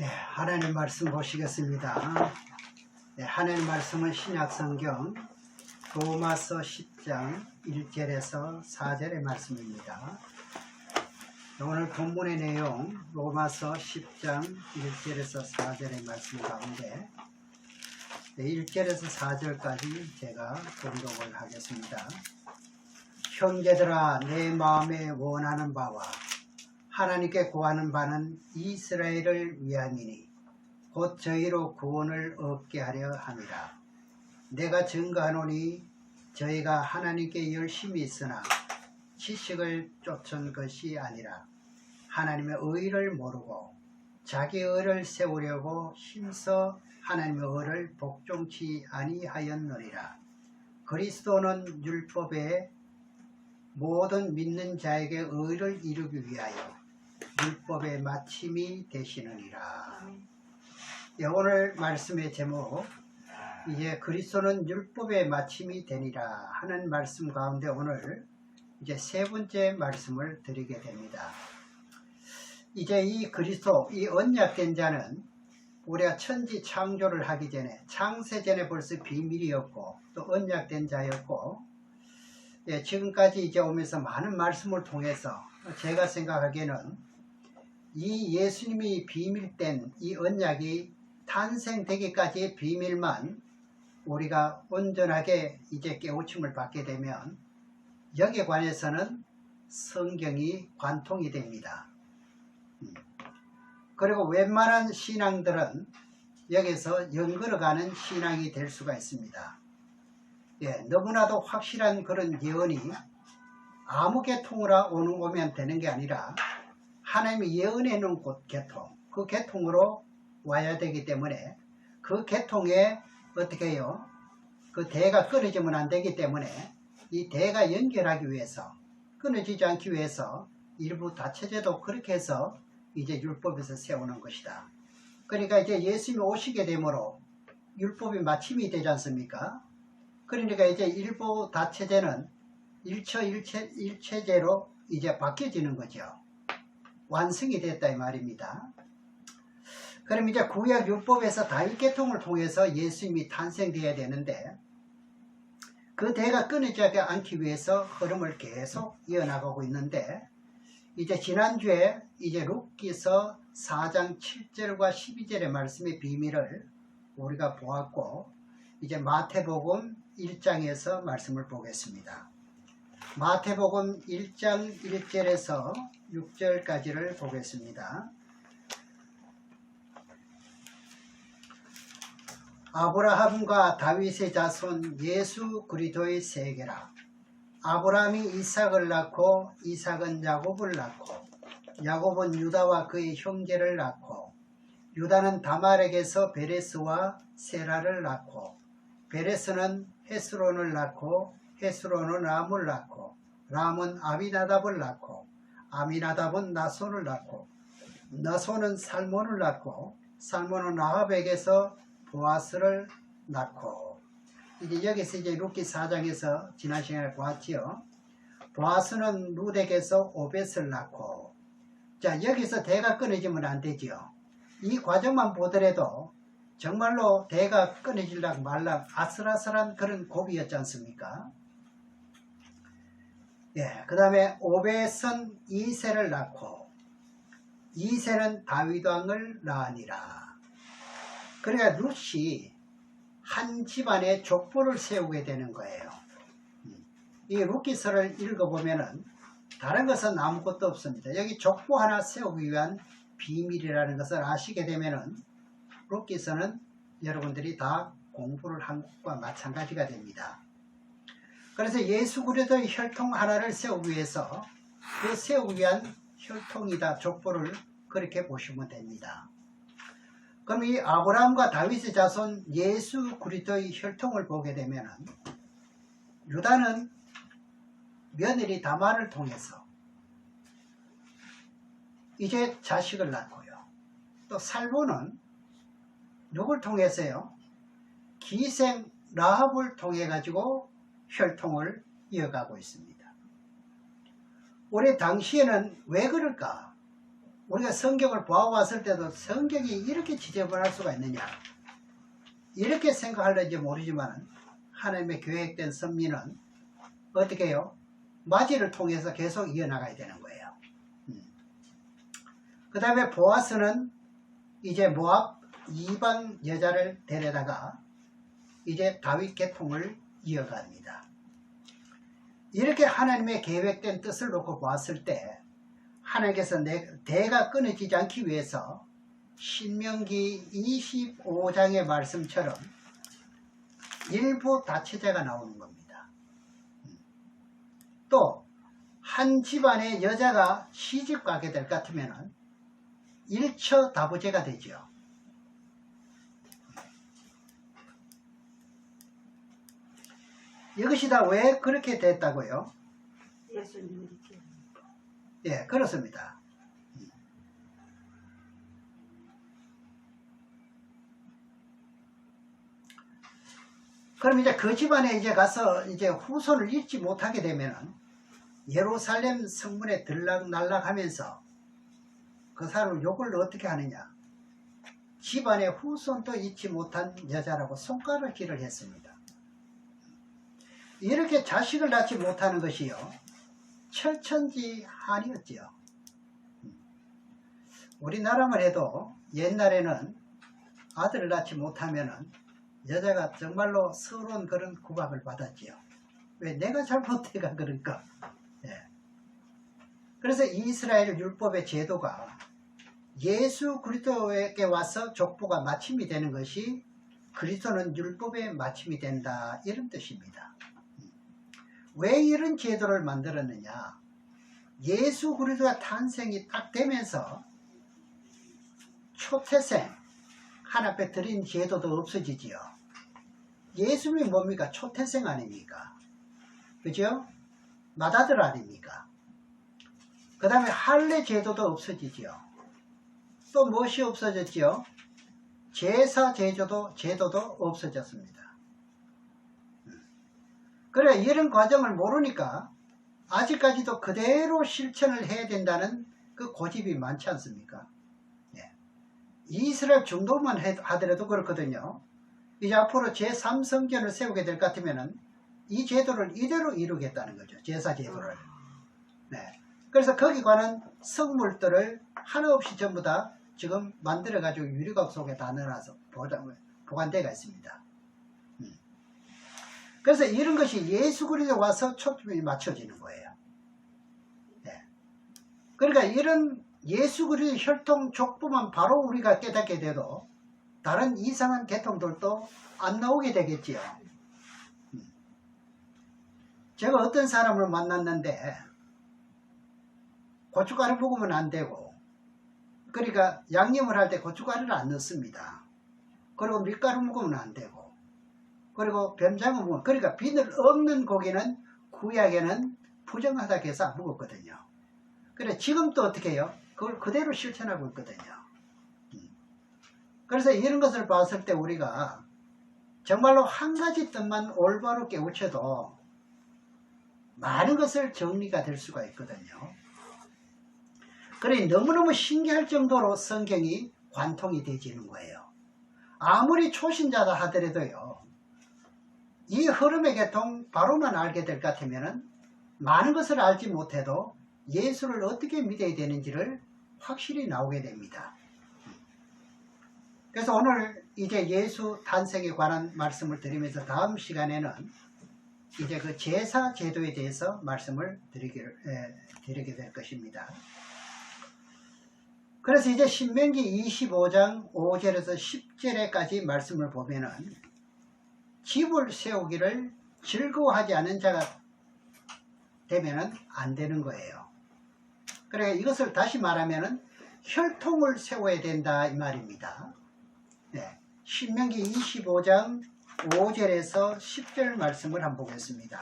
네, 하나님 말씀 보시겠습니다. 네, 하나님 말씀은 신약성경 로마서 10장 1절에서 4절의 말씀입니다. 오늘 본문의 내용 로마서 10장 1절에서 4절의 말씀 가운데 1절에서 4절까지 제가 봉독을 하겠습니다. 형제들아, 내 마음에 원하는 바와 하나님께 구하는 바는 이스라엘을 위함이니 곧 저희로 구원을 얻게 하려 함이라. 내가 증거하노니 저희가 하나님께 열심히 있으나 지식을 쫓은 것이 아니라 하나님의 의를 모르고 자기 의를 세우려고 힘써 하나님의 의를 복종치 아니하였느니라. 그리스도는 율법의 모든 믿는 자에게 의를 이루기 위하여 율법의 마침이 되시느니라. 오늘 말씀의 제목, 이제 그리스도는 율법의 마침이 되니라 하는 말씀 가운데 오늘 이제 세 번째 말씀을 드리게 됩니다. 이제 이 그리스도, 이 언약된 자는 우리가 천지 창조를 하기 전에, 창세 전에 벌써 비밀이었고 또 언약된 자였고, 지금까지 이제 오면서 많은 말씀을 통해서 제가 생각하기에는 이 예수님이 비밀된 이 언약이 탄생되기까지의 비밀만 우리가 온전하게 이제 깨우침을 받게 되면 여기에 관해서는 성경이 관통이 됩니다. 그리고 웬만한 신앙들은 여기서 연걸어가는 신앙이 될 수가 있습니다. 너무나도 확실한 그런 예언이 아무 계통으로 오면 되는 게 아니라 하나님이 예언해 놓은 계통, 그 계통으로 와야 되기 때문에 그 계통에 어떻게 해요? 그 대가 끊어지면 안 되기 때문에 이 대가 연결하기 위해서, 끊어지지 않기 위해서 일부 다처제도 그렇게 해서 이제 율법에서 세우는 것이다. 그러니까 이제 예수님이 오시게 되므로 율법이 마침이 되지 않습니까? 그러니까 이제 일부 다처제는 일체제로 이제 바뀌어지는 거죠. 완성이 됐다 이 말입니다. 그럼 이제 구약 율법에서 다윗 계통을 통해서 예수님이 탄생되어야 되는데 그 대가 끊어지지 않기 위해서 흐름을 계속 이어나가고 있는데, 이제 지난주에 이제 룻기서 4장 7절과 12절의 말씀의 비밀을 우리가 보았고, 이제 마태복음 1장에서 말씀을 보겠습니다. 마태복음 1장 1절에서 6절까지를 보겠습니다. 아브라함과 다윗의 자손 예수 그리스도의 세계라. 아브라함이 이삭을 낳고 이삭은 야곱을 낳고 야곱은 유다와 그의 형제를 낳고 유다는 다말에게서 베레스와 세라를 낳고 베레스는 헤스론을 낳고 헤스론은 람을 낳고 람은 아미나답을 낳고 아미나답은 나손을 낳고 나손은 살몬을 낳고 살몬은 라합에게서 보아스를 낳고, 이제 여기서 이제 룻기 4장에서 지난 시간에 보았지요. 보아스는 룻에게서 오벳을 낳고, 자, 여기서 대가 끊어지면 안 되지요. 이 과정만 보더라도 정말로 대가 끊어질락 말락 아슬아슬한 그런 고비였지 않습니까? 그 다음에 오벳은 이새를 낳고 이새는 다윗 왕을 낳으니라. 그러니까 룻이 한 집안의 족보를 세우게 되는 거예요. 이 룻기서를 읽어보면은 다른 것은 아무것도 없습니다. 여기 족보 하나 세우기 위한 비밀이라는 것을 아시게 되면은 룻기서는 여러분들이 다 공부를 한 것과 마찬가지가 됩니다. 그래서 예수 그리스도의 혈통 하나를 세우기 위해서 그 세우기 위한 혈통이다, 족보를 그렇게 보시면 됩니다. 그럼 이 아브라함과 다윗의 자손 예수 그리스도의 혈통을 보게 되면 유다는 며느리 다말을 통해서 이제 자식을 낳고요. 또 살몬은 누굴 통해서요? 기생 라합을 통해 가지고 혈통을 이어가고 있습니다. 우리 당시에는 왜 그럴까? 우리가 성경을 보아왔을 때도 성경이 이렇게 지저분할 수가 있느냐 이렇게 생각할는지 모르지만 하나님의 계획된 섭리는 어떻게 해요? 맞이를 통해서 계속 이어나가야 되는 거예요. 그 다음에 보아스는 이제 모압 이방 여자를 데려다가 이제 다윗 계통을 이어갑니다. 이렇게 하나님의 계획된 뜻을 놓고 보았을 때 하나님께서 대가 끊어지지 않기 위해서 신명기 25장의 말씀처럼 일부 다처제가 나오는 겁니다. 또 한 집안의 여자가 시집 가게 될 것 같으면 일처다부제가 되죠. 이것이 다 왜 그렇게 됐다고요? 예수님이 예, 그렇습니다. 그럼 이제 그 집안에 이제 가서 이제 후손을 잃지 못하게 되면은 예루살렘 성문에 들락날락 하면서 그 사람을 욕을 어떻게 하느냐. 집안의 후손도 잊지 못한 여자라고 손가락질을 했습니다. 이렇게 자식을 낳지 못하는 것이요. 철천지한이었지요. 우리나라만 해도 옛날에는 아들을 낳지 못하면은 여자가 정말로 서러운 그런 구박을 받았지요. 왜? 내가 잘못해가 그러니까. 예. 그래서 이스라엘 율법의 제도가 예수 그리스도에게 와서 족보가 마침이 되는 것이 그리스도는 율법의 마침이 된다 이런 뜻입니다. 왜 이런 제도를 만들었느냐? 예수 그리스도가 탄생이 딱 되면서 초태생 하나님께 드린 제도도 없어지지요. 예수님이 뭡니까? 초태생 아닙니까? 그죠? 맏아들 아닙니까? 그 다음에 할례 제도도 없어지지요. 또 무엇이 없어졌지요? 제사 제도도 없어졌습니다. 그래 이런 과정을 모르니까 아직까지도 그대로 실천을 해야 된다는 그 고집이 많지 않습니까? 예. 이스라엘 정도만 하더라도 그렇거든요. 이제 앞으로 제3성전을 세우게 될 것 같으면 이 제도를 이대로 이루겠다는 거죠. 제사 제도를. 네. 그래서 거기 관한 성물들을 하나 없이 전부 다 지금 만들어가지고 유리각 속에 다 넣어놔서 보관되어 있습니다. 그래서 이런 것이 예수 그리스도에 와서 초점이 맞춰지는 거예요. 네. 그러니까 이런 예수 그리스도 혈통 족보만 바로 우리가 깨닫게 돼도 다른 이상한 계통들도 안 나오게 되겠지요. 제가 어떤 사람을 만났는데 고춧가루 먹으면 안 되고 그러니까 양념을 할 때 고춧가루를 안 넣습니다. 그리고 밀가루 먹으면 안 되고 그리고 뱀장어 먹으면 그러니까 비늘 없는 고기는 구약에는 부정하다 해서 안 먹었거든요. 그래 지금 또 어떻게 해요? 그걸 그대로 실천하고 있거든요. 그래서 이런 것을 봤을 때 우리가 정말로 한 가지 뜻만 올바로 깨우쳐도 많은 것을 정리가 될 수가 있거든요. 그래 너무너무 신기할 정도로 성경이 관통이 되지는 거예요. 아무리 초신자다 하더라도요. 이 흐름의 계통 바로만 알게 될 것 같으면 많은 것을 알지 못해도 예수를 어떻게 믿어야 되는지를 확실히 나오게 됩니다. 그래서 오늘 이제 예수 탄생에 관한 말씀을 드리면서 다음 시간에는 이제 그 제사 제도에 대해서 말씀을 드리게 될 것입니다. 그래서 이제 신명기 25장 5절에서 10절에까지 말씀을 보면은 집을 세우기를 즐거워하지 않은 자가 되면은 안 되는 거예요. 그러니까 이것을 다시 말하면은 혈통을 세워야 된다 이 말입니다. 네. 신명기 25장 5절에서 10절 말씀을 한번 보겠습니다.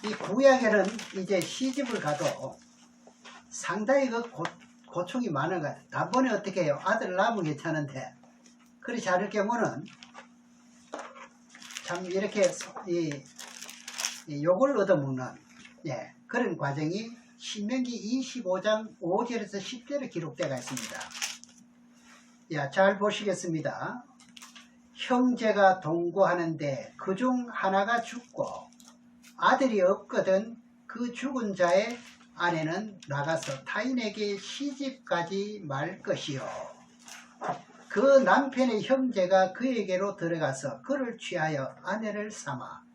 이 구약에는 이제 시집을 가도 상당히 그 고충이 많은 것 같아요. 단번에 어떻게 해요? 아들 낳으면 괜찮은데 그렇지 않을 경우는 참 이렇게 요걸 얻어먹는 그런 과정이 신명기 25장 5절에서 10절에 기록되어 있습니다. 잘 보시겠습니다. 형제가 동거하는데 그중 하나가 죽고 아들이 없거든 그 죽은 자의 아내는 나가서 타인에게 시집가지 말 것이요. 그 남편의 형제가 그에게로 들어가서 그를 취하여 아내를 삼아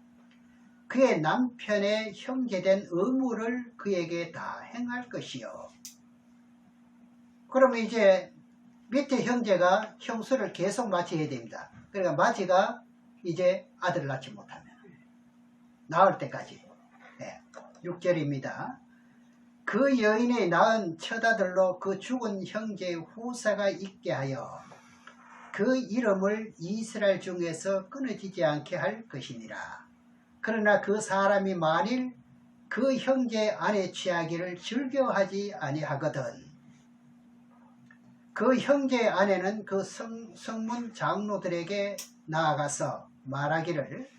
그의 남편의 형제된 의무를 그에게 다 행할 것이요. 그러면 이제 밑에 형제가 형수를 계속 맞이해야 됩니다. 그러니까 맞이가 이제 아들을 낳지 못하면 낳을 때까지. 6절입니다. 그 여인의 낳은 처자들로 그 죽은 형제의 후사가 있게 하여 그 이름을 이스라엘 중에서 끊어지지 않게 할 것이니라. 그러나 그 사람이 만일 그 형제의 아내 취하기를 즐겨하지 아니하거든 그 형제의 아내는 그 성문 장로들에게 나아가서 말하기를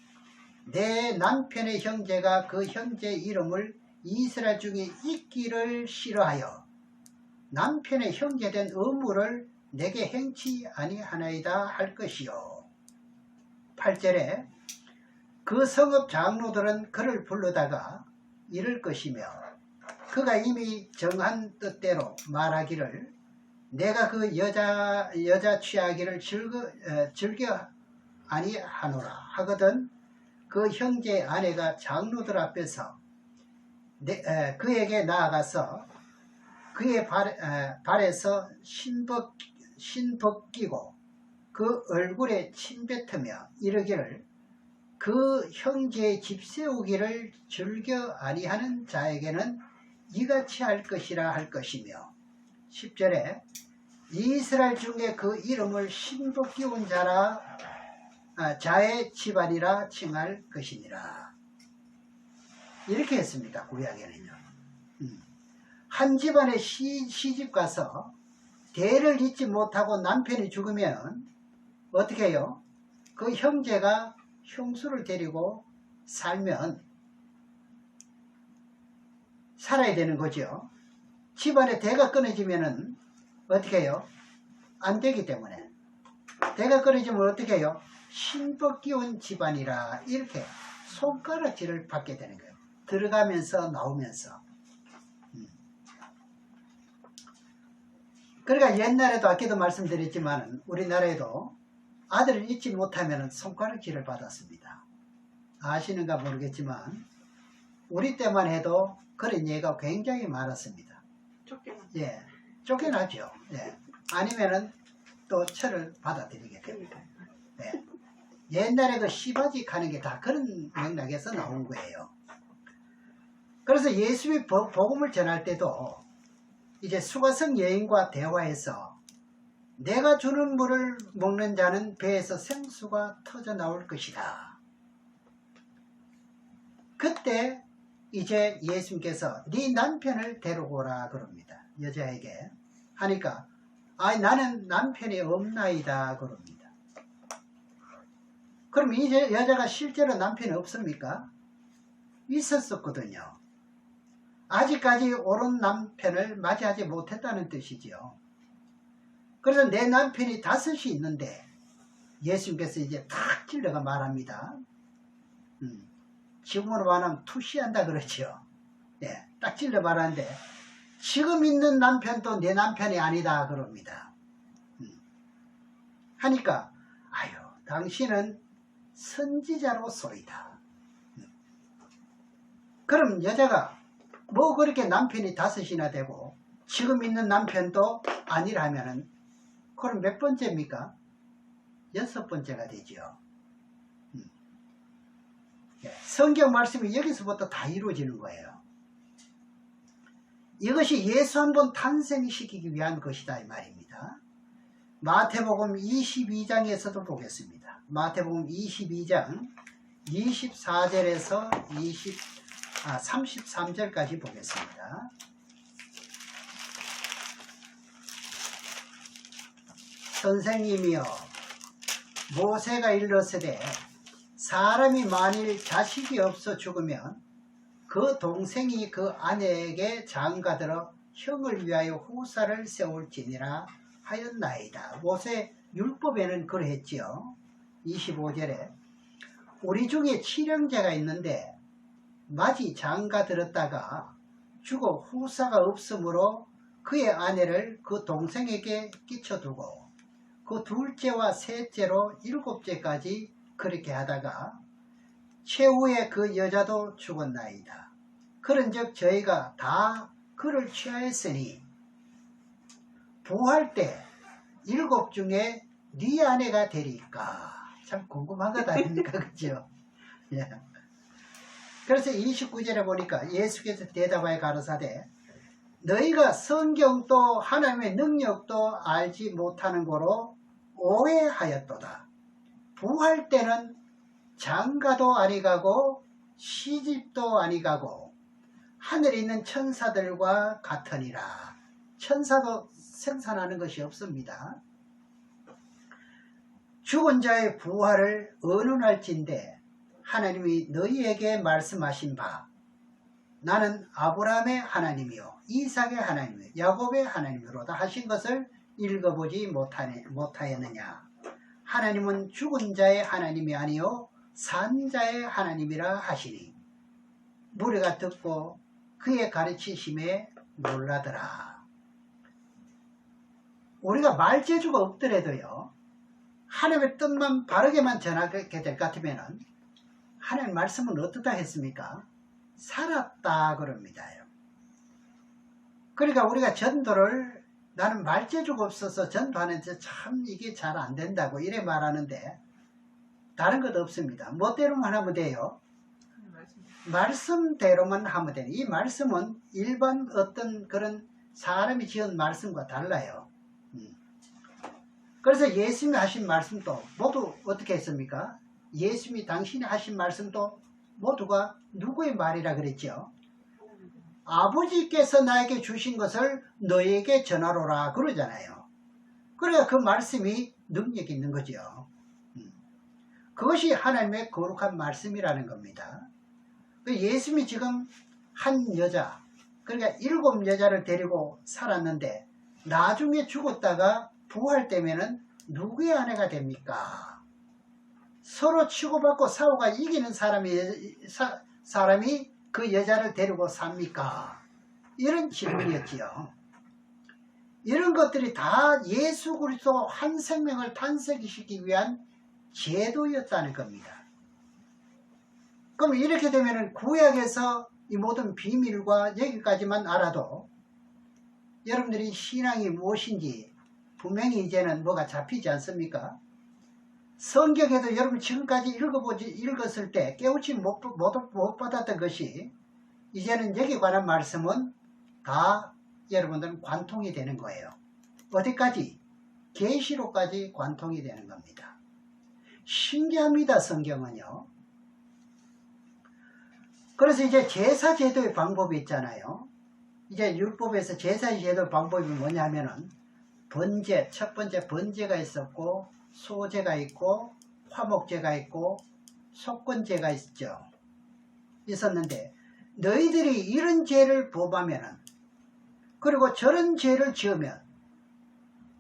내 남편의 형제가 그 형제의 이름을 이스라엘 중에 있기를 싫어하여 남편의 형제된 의무를 내게 행치 아니하나이다 할 것이요. 8절에 그 성읍 장로들은 그를 부르다가 이를 것이며 그가 이미 정한 뜻대로 말하기를 내가 그 여자 취하기를 즐겨 아니하노라 하거든 그 형제의 아내가 장로들 앞에서 그에게 나아가서 그의 발에서 신벗기고 그 얼굴에 침뱉으며 이르기를 그 형제의 집 세우기를 즐겨 아니하는 자에게는 이같이 할 것이라 할 것이며 10절에 이스라엘 중에 그 이름을 신벗기운 자의 집안이라 칭할 것이니라. 이렇게 했습니다. 구약에는요. 한 집안에 시집 가서 대를 잇지 못하고 남편이 죽으면 어떻게 해요? 그 형제가 형수를 데리고 살아야 되는 거죠. 집안에 대가 끊어지면은 어떻게 해요? 안 되기 때문에 대가 끊어지면 어떻게 해요? 신벗기운 집안이라 이렇게 손가락질을 받게 되는 거예요. 들어가면서 나오면서. 그러니까 옛날에도 아까도 말씀드렸지만 우리나라에도 아들을 잊지 못하면 손가락질을 받았습니다. 아시는가 모르겠지만 우리 때만 해도 그런 예가 굉장히 많았습니다. 쫓겨나죠. 아니면은 또 철을 받아들이게 됩니다. 옛날에 그 시바지 가는 게 다 그런 맥락에서 나온 거예요. 그래서 예수의 복음을 전할 때도 이제 수가성 여인과 대화해서 내가 주는 물을 먹는 자는 배에서 생수가 터져 나올 것이다. 그때 이제 예수님께서 네 남편을 데리고 오라 그럽니다. 여자에게 하니까 나는 남편이 없나이다 그럽니다. 그럼 이제 여자가 실제로 남편이 없습니까? 있었었거든요. 아직까지 옳은 남편을 맞이하지 못했다는 뜻이죠. 그래서 내 남편이 5이 있는데 예수님께서 이제 탁 찔러가 말합니다. 지금으로 말하면 투시한다 그러죠. 딱 찔러 말하는데 지금 있는 남편도 내 남편이 아니다 그럽니다. 하니까 당신은 선지자로소이다. 그럼 여자가 뭐 그렇게 남편이 5이나 되고 지금 있는 남편도 아니라면은 그럼 몇 번째입니까? 6번째가 되죠. 성경 말씀이 여기서부터 다 이루어지는 거예요. 이것이 예수 한 번 탄생시키기 위한 것이다 이 말입니다. 마태복음 22장에서도 보겠습니다. 마태복음 22장 24절에서 33절까지 보겠습니다. 선생님이여 모세가 일렀으되 사람이 만일 자식이 없어 죽으면 그 동생이 그 아내에게 장가들어 형을 위하여 후사를 세울지니라 하였나이다. 모세 율법에는 그러했지요. 25절에 우리 중에 칠형제가 있는데 마지 장가들었다가 죽어 후사가 없으므로 그의 아내를 그 동생에게 끼쳐두고 그 둘째와 셋째로 일곱째까지 그렇게 하다가 최후에 그 여자도 죽었나이다. 그런즉 저희가 다 그를 취하였으니 부활 때 일곱 중에 네 아내가 되리까. 참 궁금한 것 아닙니까? 그죠? 예. 그래서 29절에 보니까 예수께서 대답하여 가로사대 너희가 성경도 하나님의 능력도 알지 못하는 거로 오해하였도다. 부활 때는 장가도 아니가고 시집도 아니가고 하늘에 있는 천사들과 같으니라. 천사도 생산하는 것이 없습니다. 죽은 자의 부활을 언언할진대 하나님이 너희에게 말씀하신 바 나는 아브라함의 하나님이요 이삭의 하나님이요 야곱의 하나님이로다 하신 것을 읽어보지 못하였느냐. 하나님은 죽은 자의 하나님이 아니요 산 자의 하나님이라 하시니 무리가 듣고 그의 가르치심에 놀라더라. 우리가 말재주가 없더라도요 하나님의 뜻만 바르게만 전하게 될 것 같으면 하나님의 말씀은 어떻다 했습니까? 살았다 그럽니다. 그러니까 우리가 전도를 나는 말재주가 없어서 전도하는데 참 이게 잘 안 된다고 이래 말하는데 다른 것 없습니다. 뭐대로만 하면 돼요? 말씀대로만 하면 돼요. 이 말씀은 일반 어떤 그런 사람이 지은 말씀과 달라요. 그래서 예수님이 하신 말씀도 모두 어떻게 했습니까? 예수님이 당신이 하신 말씀도 모두가 누구의 말이라 그랬죠? 아버지께서 나에게 주신 것을 너에게 전하노라 그러잖아요. 그래야 그 말씀이 능력이 있는 거죠. 그것이 하나님의 거룩한 말씀이라는 겁니다. 예수님이 지금 한 여자, 그러니까 7 여자를 데리고 살았는데 나중에 죽었다가 부활되면은 누구의 아내가 됩니까? 서로 치고받고 싸우가 이기는 사람이 그 여자를 데리고 삽니까? 이런 질문이었지요. 이런 것들이 다 예수 그리스도 한 생명을 탄생시키기 위한 제도였다는 겁니다. 그럼 이렇게 되면 구약에서 이 모든 비밀과 여기까지만 알아도 여러분들이 신앙이 무엇인지 분명히 이제는 뭐가 잡히지 않습니까? 성경에도 여러분 지금까지 읽었을 때 깨우침 못 받았던 것이 이제는 여기에 관한 말씀은 다 여러분들은 관통이 되는 거예요. 어디까지? 계시록까지 관통이 되는 겁니다. 신기합니다. 성경은요. 그래서 이제 제사 제도의 방법이 있잖아요. 이제 율법에서 제사 제도 방법이 뭐냐면은 번제, 첫 번째 번제가 있었고 소제가 있고 화목제가 있고 속건제가 있었는데 너희들이 이런 죄를 범하면은 그리고 저런 죄를 지으면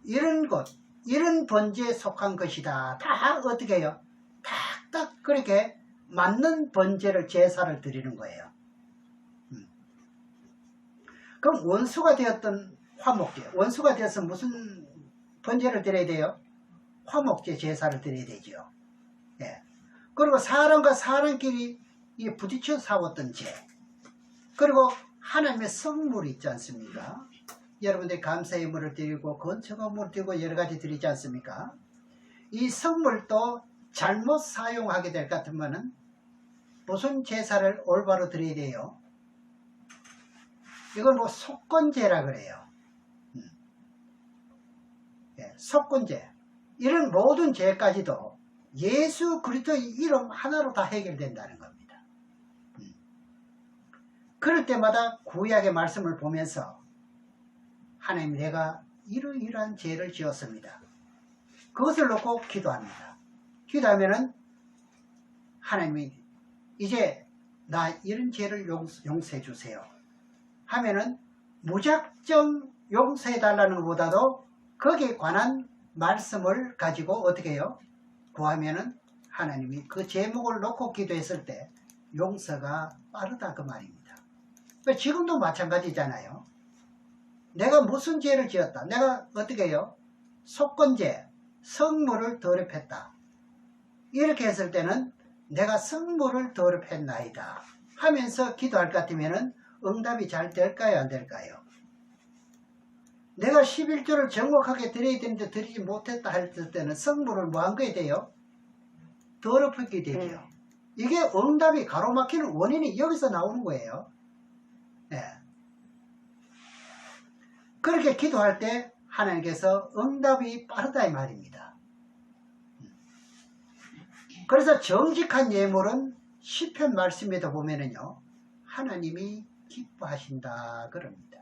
이런 것 이런 번제에 속한 것이다. 다 어떻게 해요? 딱딱 그렇게 맞는 번제를 제사를 드리는 거예요. 그럼 원수가 되었던 화목제, 원수가 되어서 무슨 번제를 드려야 돼요? 화목제 제사를 드려야 되죠. 예. 그리고 사람과 사람끼리 부딪혀 싸웠던 죄, 그리고 하나님의 성물이 있지 않습니까? 여러분들이 감사의 물을 드리고 건초가 물을 드리고 여러 가지 드리지 않습니까? 이 성물도 잘못 사용하게 될 것 같으면은 무슨 제사를 올바로 드려야 돼요? 이걸 뭐 속건제라 그래요. 예, 속건제. 이런 모든 죄까지도 예수 그리스도의 이름 하나로 다 해결된다는 겁니다. 그럴 때마다 구약의 말씀을 보면서 하나님 내가 이러이러한 죄를 지었습니다. 그것을 놓고 기도합니다. 기도하면은 하나님이 이제 나 이런 죄를 용서해 주세요 하면은 무작정 용서해 달라는 것보다도 거기에 관한 말씀을 가지고 어떻게 해요? 구하면은 하나님이 그 제목을 놓고 기도했을 때 용서가 빠르다 그 말입니다. 지금도 마찬가지잖아요. 내가 무슨 죄를 지었다. 내가 어떻게 해요? 속건죄, 성물을 더럽혔다. 이렇게 했을 때는 내가 성물을 더럽혔나이다 하면서 기도할 것 같으면 응답이 잘 될까요? 안 될까요? 내가 11조를 정확하게 드려야 되는데 드리지 못했다 할 때는 성물을 뭐 한 거에 돼요? 더럽히게 되죠. 이게 응답이 가로막히는 원인이 여기서 나오는 거예요. 네. 그렇게 기도할 때 하나님께서 응답이 빠르다 이 말입니다. 그래서 정직한 예물은 시편 말씀에도 보면은요 하나님이 기뻐하신다 그럽니다.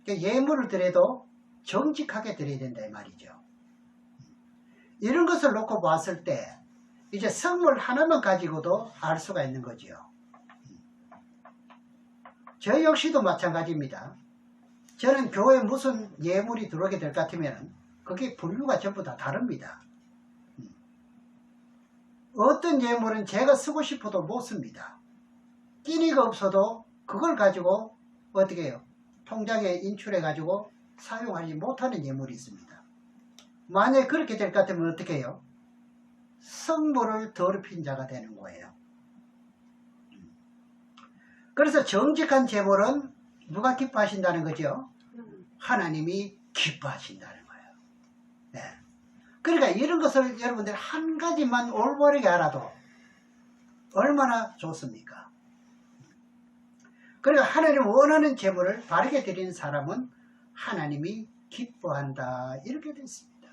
예물을 드려도 정직하게 드려야 된다 이 말이죠. 이런 것을 놓고 봤을 때 이제 성물 하나만 가지고도 알 수가 있는 거죠. 저 역시도 마찬가지입니다. 저는 교회에 무슨 예물이 들어오게 될 것 같으면 그게 분류가 전부 다 다릅니다. 어떤 예물은 제가 쓰고 싶어도 못 씁니다. 끼니가 없어도 그걸 가지고 어떻게 해요? 통장에 인출해 가지고 사용하지 못하는 예물이 있습니다. 만약에 그렇게 될 것 같으면 어떻게 해요? 성물을 더럽힌 자가 되는 거예요. 그래서 정직한 제물은 누가 기뻐하신다는 거죠? 하나님이 기뻐하신다는 거예요. 네. 그러니까 이런 것을 여러분들 한 가지만 올바르게 알아도 얼마나 좋습니까? 그러니까 하나님 원하는 제물을 바르게 드리는 사람은 하나님이 기뻐한다 이렇게 됐습니다.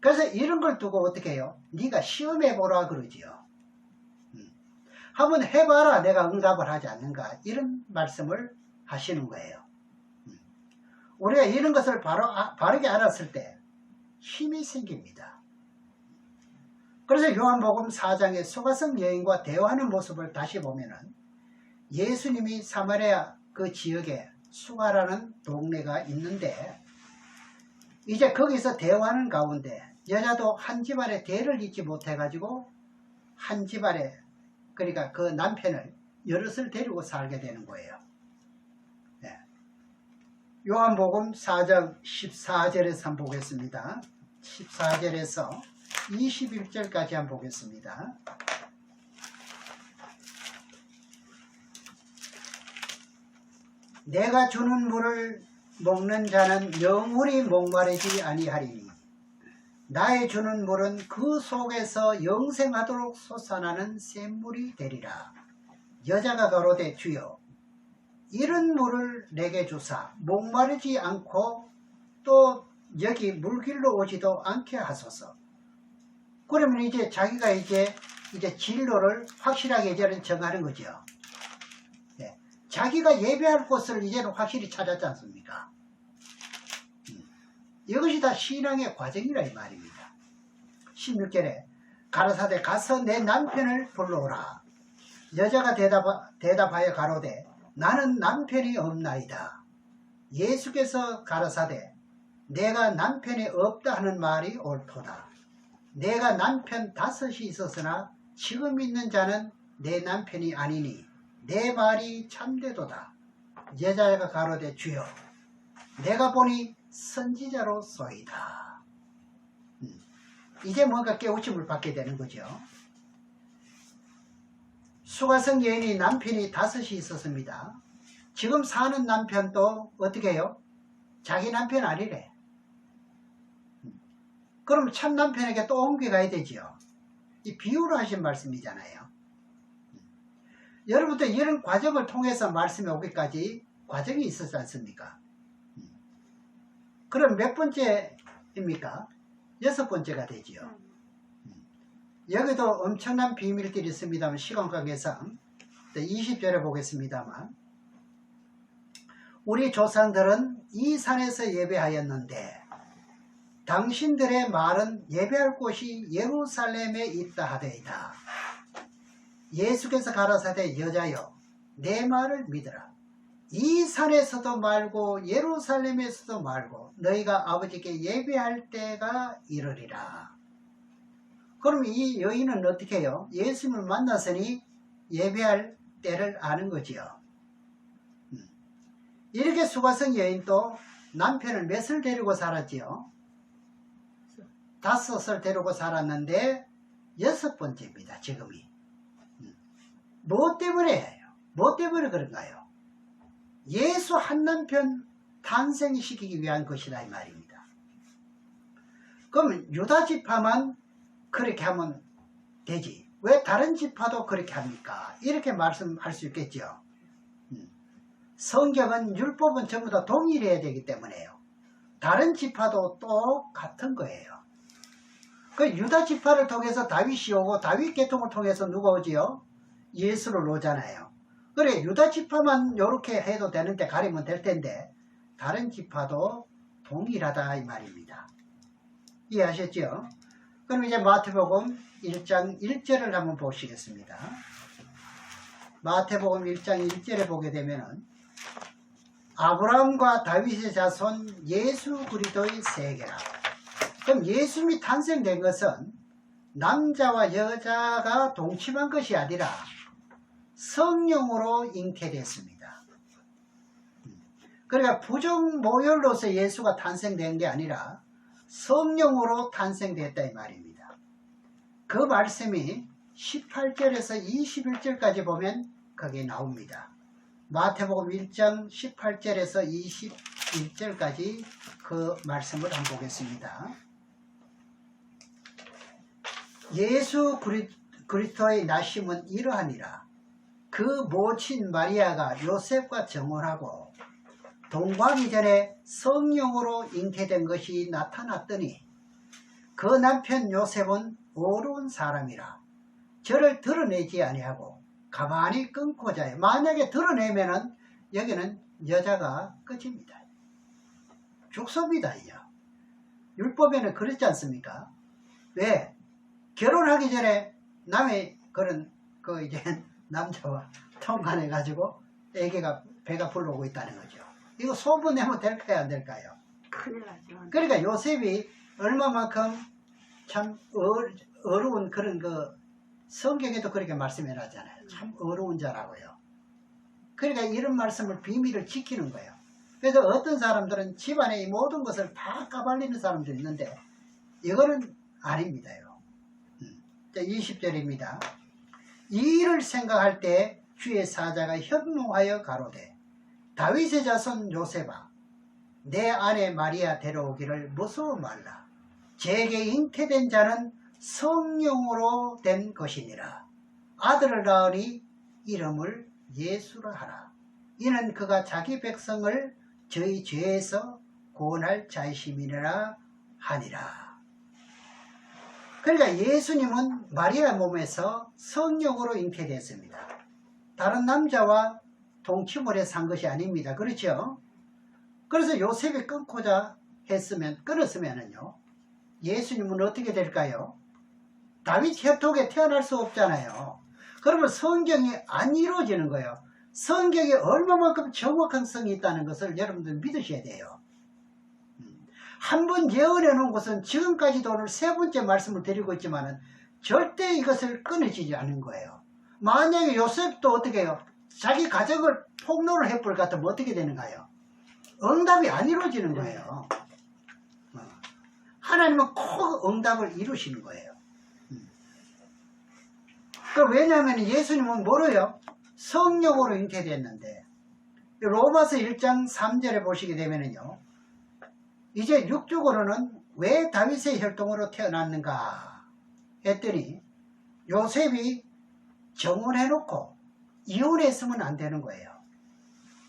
그래서 이런 걸 두고 어떻게 해요? 네가 시험해보라 그러지요. 한번 해봐라 내가 응답을 하지 않는가 이런 말씀을 하시는 거예요. 우리가 이런 것을 바르게 알았을 때 힘이 생깁니다. 그래서 요한복음 4장의 소가성 여인과 대화하는 모습을 다시 보면은 예수님이 사마리아 그 지역에 수가라는 동네가 있는데 이제 거기서 대화하는 가운데 여자도 한 집안에 대를 잇지 못해 가지고 한 집안에 그러니까 그 남편을 여럿을 데리고 살게 되는 거예요. 네. 요한복음 4장 14절에서 한번 보겠습니다. 14절에서 21절까지 한번 보겠습니다. 내가 주는 물을 먹는 자는 영원히 목마르지 아니하리니 나의 주는 물은 그 속에서 영생하도록 솟아나는 샘물이 되리라. 여자가 가로되 주여 이런 물을 내게 주사 목마르지 않고 또 여기 물길로 오지도 않게 하소서. 그러면 이제 자기가 이제 진로를 확실하게 이제는 정하는 거죠. 네. 자기가 예배할 곳을 이제는 확실히 찾았지 않습니까? 이것이 다 신앙의 과정이라 이 말입니다. 16절에 가라사대 가서 내 남편을 불러오라. 여자가 대답하여 가로되 나는 남편이 없나이다. 예수께서 가라사대 내가 남편이 없다 하는 말이 옳도다. 내가 남편 5이 있었으나 지금 있는 자는 내 남편이 아니니 내 말이 참되도다. 여자가 가로되 주여 내가 보니 선지자로소이다. 이제 뭔가 깨우침을 받게 되는 거죠. 수가성 여인이 남편이 5이 있었습니다. 지금 사는 남편도 어떻게 해요? 자기 남편 아니래. 그럼 참 남편에게 또 옮겨가야 되지요. 이 비유로 하신 말씀이잖아요. 여러분들 이런 과정을 통해서 말씀에 오기까지 과정이 있었지 않습니까? 그럼 몇 번째입니까? 6번째가 되지요. 여기도 엄청난 비밀들이 있습니다만 시간 관계상 20절에 보겠습니다만 우리 조상들은 이 산에서 예배하였는데 당신들의 말은 예배할 곳이 예루살렘에 있다 하되이다. 예수께서 가라사대 여자여 내 말을 믿으라. 이 산에서도 말고 예루살렘에서도 말고 너희가 아버지께 예배할 때가 이르리라. 그럼 이 여인은 어떻게 해요? 예수님을 만났으니 예배할 때를 아는 거지요. 이렇게 수가성 여인도 남편을 몇을 데리고 살았지요? 5을 데리고 살았는데 6번째입니다. 지금이. 뭐 때문에요? 뭐 때문에 그런가요? 예수 한 남편 탄생시키기 위한 것이다 이 말입니다. 그러면 유다 지파만 그렇게 하면 되지 왜 다른 지파도 그렇게 합니까? 이렇게 말씀할 수 있겠죠. 성경은 율법은 전부 다 동일해야 되기 때문에요. 다른 지파도 똑같은 거예요. 그 유다 지파를 통해서 다윗이 오고 다윗 계통을 통해서 누가 오지요? 예수를 오잖아요. 그래 유다 지파만 이렇게 해도 되는데 가리면 될 텐데 다른 지파도 동일하다 이 말입니다. 이해하셨죠? 그럼 이제 마태복음 1장 1절을 한번 보시겠습니다. 마태복음 1장 1절에 보게 되면은 아브라함과 다윗의 자손 예수 그리스도의 세계라. 그럼 예수님이 탄생된 것은 남자와 여자가 동침한 것이 아니라 성령으로 잉태됐습니다. 그러니까 부정모혈로서 예수가 탄생된 게 아니라 성령으로 탄생됐다 이 말입니다. 그 말씀이 18절에서 21절까지 보면 거기에 나옵니다. 마태복음 1장 18절에서 21절까지 그 말씀을 한번 보겠습니다. 예수 그리스도의 나심은 이러하니라. 그 모친 마리아가 요셉과 정혼하고 동거하기 전에 성령으로 잉태된 것이 나타났더니 그 남편 요셉은 어려운 사람이라 저를 드러내지 아니하고 가만히 끊고자 해. 만약에 드러내면은 여기는 여자가 끝입니다. 죽습니다. 율법에는 그렇지 않습니까? 왜? 결혼하기 전에 남의 그런 이제 남자와 통관해 가지고 애기가 배가 불러오고 있다는 거죠. 이거 소문내면 될까요 안 될까요? 큰일 나죠. 그러니까 요셉이 얼마만큼 참 어려운 그런 성경에도 그렇게 말씀해 놨잖아요. 참 어려운 자라고요. 그러니까 이런 말씀을 비밀을 지키는 거예요. 그래서 어떤 사람들은 집안의 이 모든 것을 다 까발리는 사람도 있는데 이거는 아닙니다요. 20절입니다. 이 일을 생각할 때 주의 사자가 현몽하여 가로되 다윗의 자손 요셉아 내 아내 마리아 데려오기를 무서워 말라. 제게 잉태된 자는 성령으로 된 것이니라. 아들을 낳으니 이름을 예수라 하라. 이는 그가 자기 백성을 저희 죄에서 구원할 자이심이니라 하니라. 그러니까 예수님은 마리아 몸에서 성령으로 잉태됐습니다. 다른 남자와 동침을 해서 산 것이 아닙니다. 그렇죠? 그래서 요셉이 끊고자 끊었으면은요, 예수님은 어떻게 될까요? 다윗 혈통에 태어날 수 없잖아요. 그러면 성경이 안 이루어지는 거예요. 성경에 얼마만큼 정확한 성이 있다는 것을 여러분들 믿으셔야 돼요. 한 번 예언해 놓은 것은 지금까지도 오늘 3번째 말씀을 드리고 있지만 절대 이것을 끊어지지 않은 거예요. 만약에 요셉도 어떻게 해요? 자기 가정을 폭로를 해볼 것 같으면 어떻게 되는가요? 응답이 안 이루어지는 거예요. 하나님은 꼭 응답을 이루시는 거예요. 왜냐하면 예수님은 뭐로요? 성령으로 잉태됐는데 로마서 1장 3절에 보시게 되면요, 이제 육적으로는 왜 다윗의 혈통으로 태어났는가 했더니 요셉이 정혼해놓고 이혼했으면 안 되는 거예요.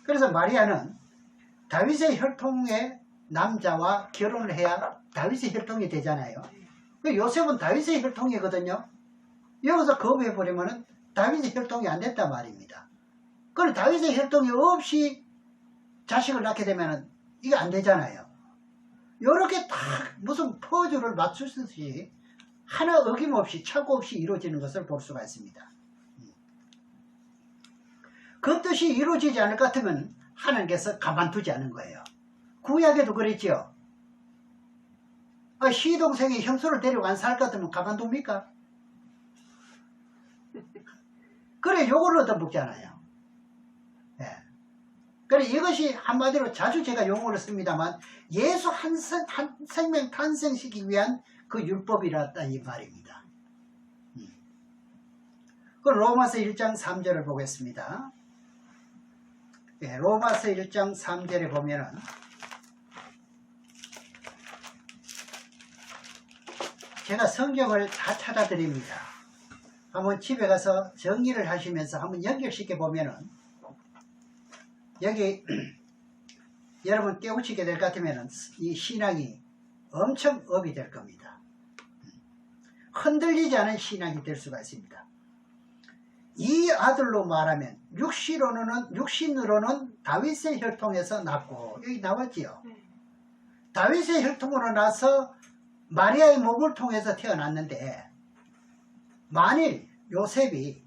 그래서 마리아는 다윗의 혈통의 남자와 결혼을 해야 다윗의 혈통이 되잖아요. 요셉은 다윗의 혈통이거든요. 여기서 거부해버리면 다윗의 혈통이 안 됐단 말입니다. 그럼 다윗의 혈통이 없이 자식을 낳게 되면 이게 안 되잖아요. 요렇게 딱 무슨 퍼즐을 맞추듯이 하나 어김없이 착오 없이 이루어지는 것을 볼 수가 있습니다. 그 뜻이 이루어지지 않을 것 같으면 하나님께서 가만두지 않은 거예요. 구약에도 그랬죠. 시동생이 형수를 데리고 안 살 것 같으면 가만둡니까? 그래 욕을 얻어먹잖아요. 예. 그래 이것이 한마디로 자주 제가 용어를 씁니다만 예수 한 생명 탄생시키기 위한 그 율법이라다 이 말입니다. 그 로마서 1장 3절을 보겠습니다. 예, 로마서 1장 3절에 보면은 제가 성경을 다 찾아드립니다. 한번 집에 가서 정리를 하시면서 한번 연결시켜 보면은 여기 여러분 깨우치게 될 것 같으면 이 신앙이 엄청 업이 될 겁니다. 흔들리지 않은 신앙이 될 수가 있습니다. 이 아들로 말하면 육신으로는 다윗의 혈통에서 났고 여기 나왔지요. 다윗의 혈통으로 나서 마리아의 몸을 통해서 태어났는데 만일 요셉이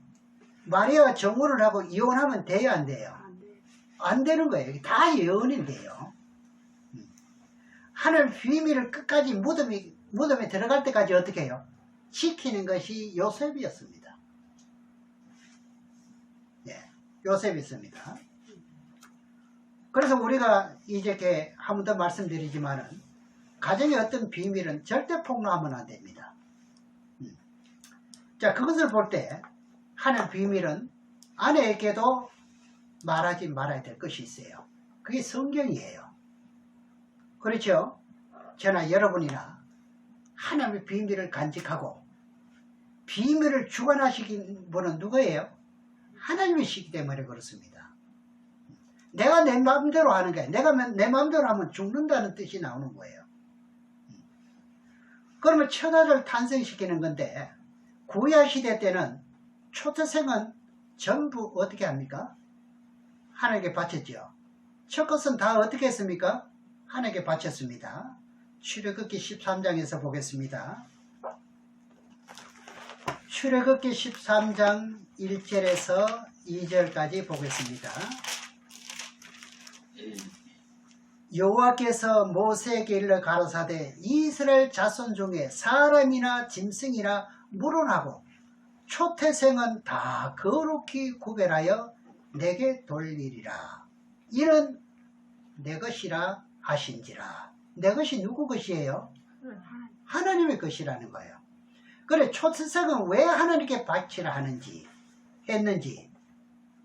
마리아와 정혼을 하고 이혼하면 돼요 안 돼요? 안 되는 거예요. 다 예언인데요. 하늘 비밀을 끝까지 무덤에 들어갈 때까지 어떻게 해요? 지키는 것이 요셉이었습니다. 예, 요셉이었습니다. 그래서 우리가 이제 한 번 더 말씀드리지만은 가정의 어떤 비밀은 절대 폭로하면 안 됩니다. 자, 그것을 볼 때 하는 비밀은 아내에게도 말하지 말아야 될 것이 있어요. 그게 성경이에요. 그렇죠? 저나 여러분이나 하나님의 비밀을 간직하고 비밀을 주관하시는 분은 누구예요? 하나님이시기 때문에 그렇습니다. 내가 내 마음대로 하는 게 내가 내 마음대로 하면 죽는다는 뜻이 나오는 거예요. 그러면 천하를 탄생시키는 건데 구약시대 때는 초태생은 전부 어떻게 합니까? 하나님께 바쳤죠. 첫 것은 다 어떻게 했습니까? 하나님께 바쳤습니다. 출애굽기 13장에서 보겠습니다. 출애굽기 13장 1절에서 2절까지 보겠습니다. 여호와께서 모세에게 일러 가라사대 이스라엘 자손 중에 사람이나 짐승이나 물어나고 초태생은 다 거룩히 구별하여 내게 돌리리라. 이는 내 것이라 하신지라. 내 것이 누구 것이에요? 하나님의 것이라는 거예요. 그래 초태생은 왜 하나님께 바치라 했는지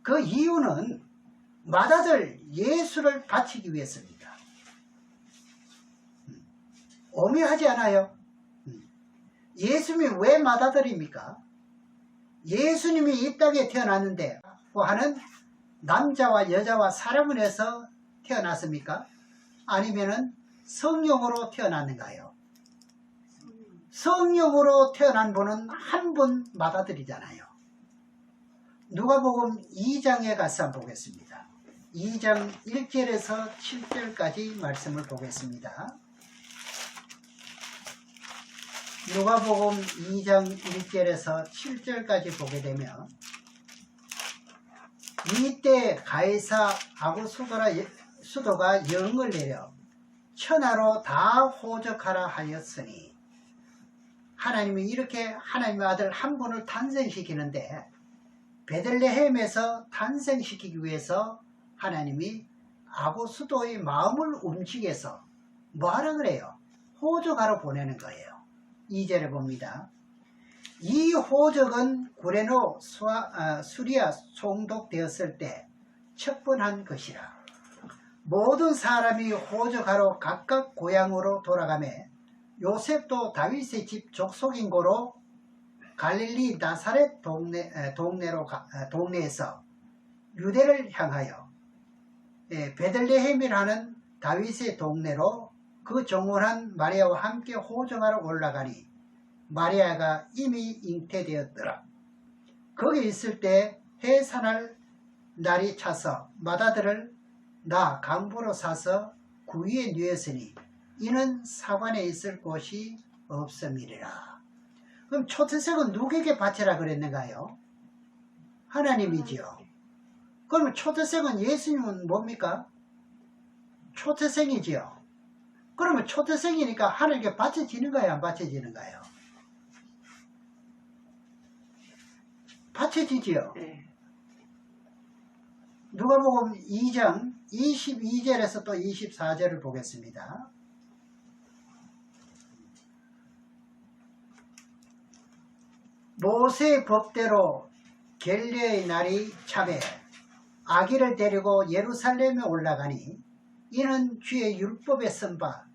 그 이유는 맏아들 예수를 바치기 위해서입니다. 오묘하지 않아요? 예수님이 왜 맏아들입니까? 예수님이 이 땅에 태어났는데 하는 남자와 여자와 사람을 해서 태어났습니까? 아니면은 성령으로 태어났는가요? 성령으로 태어난 분은 한 분 맏아들이잖아요. 누가복음 2장에 가서 한번 보겠습니다. 2장 1절에서 7절까지 말씀을 보겠습니다. 누가복음 2장 1절에서 7절까지 보게 되면 이때 가이사 아구수도가 영을 내려 천하로 다 호적하라 하였으니 하나님이 이렇게 하나님의 아들 한 분을 탄생시키는데 베들레헴에서 탄생시키기 위해서 하나님이 아구수도의 마음을 움직여서 뭐하라 그래요? 호적하러 보내는 거예요. 2절에 봅니다. 이 호적은 구레노 수리아 총독되었을 때 척번한 것이라. 모든 사람이 호적하러 각각 고향으로 돌아가매 요셉도 다윗의 집 족속인 고로 갈릴리 나사렛 동네에서 유대를 향하여 베들레헴이라는 다윗의 동네로 그 정원한 마리아와 함께 호적하러 올라가니 마리아가 이미 잉태되었더라. 거기 있을 때 해산할 날이 차서 맏아들을 나 강보로 사서 구위에 누였으니 이는 사관에 있을 곳이 없음이리라. 그럼 초태생은 누구에게 바치라 그랬는가요? 하나님이지요. 그러면 초태생은 예수님은 뭡니까? 초태생이지요. 그러면 초태생이니까 하나님께 바쳐지는가요? 안 바쳐지는가요? 바쳐지지요. 누가복음 2장 22절에서 또 24절을 보겠습니다. 모세의 법대로 결례의 날이 참에 아기를 데리고 예루살렘에 올라가니 이는 주의 율법에 쓴 바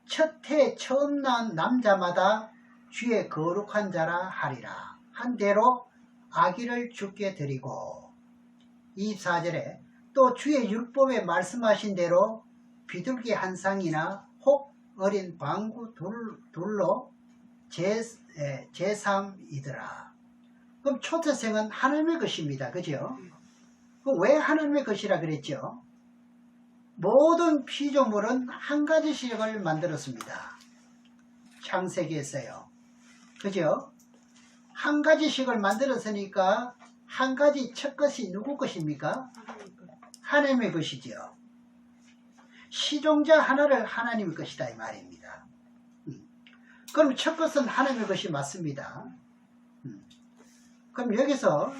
첫 해 처음 난 남자마다 주의 거룩한 자라 하리라 한 대로 아기를 주께 드리고 24절에 또 주의 율법에 말씀하신 대로 비둘기 한 쌍이나 혹 어린 방구 둘로 제3이더라. 그럼 초태생은 하나님의 것입니다. 그죠? 왜 하나님의 것이라 그랬죠? 모든 피조물은 한 가지씩을 만들었습니다. 창세기에서요. 그죠? 한 가지씩을 만들었으니까 한 가지 첫 것이 누구 것입니까? 하나님의 것이지요. 시종자 하나를 하나님의 것이다 이 말입니다. 그럼 첫 것은 하나님의 것이 맞습니다. 그럼 여기서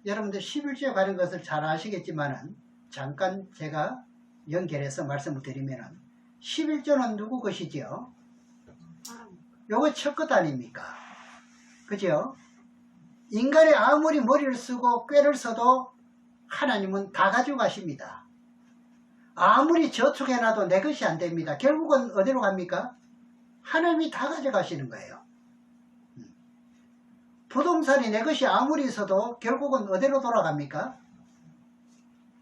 여러분들 11조에 관한 것을 잘 아시겠지만은 잠깐 제가 연결해서 말씀을 드리면은 11조는 누구 것이지요? 요거 첫 것 아닙니까? 그죠? 인간이 아무리 머리를 쓰고 꾀를 써도 하나님은 다 가져가십니다. 아무리 저축해놔도 내 것이 안 됩니다. 결국은 어디로 갑니까? 하나님이 다 가져가시는 거예요. 부동산이 내 것이 아무리 있어도 결국은 어디로 돌아갑니까?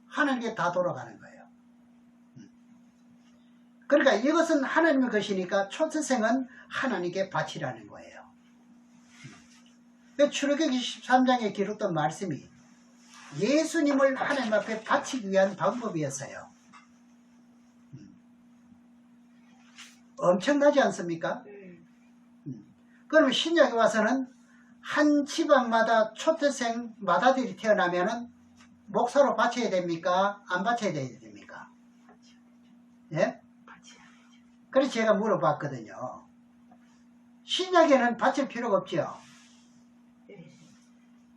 하나님께 다 돌아가는 거예요. 그러니까 이것은 하나님의 것이니까 초태생은 하나님께 바치라는 거예요. 출애굽기 13장에 기록된 말씀이 예수님을 하나님 앞에 바치기 위한 방법이었어요. 엄청나지 않습니까? 그러면 신약에 와서는 한 지방마다 초태생 마다들이 태어나면은 목사로 바쳐야 됩니까? 안 바쳐야 됩니까? 예? 그래서 제가 물어봤거든요. 신약에는 바칠 필요가 없죠?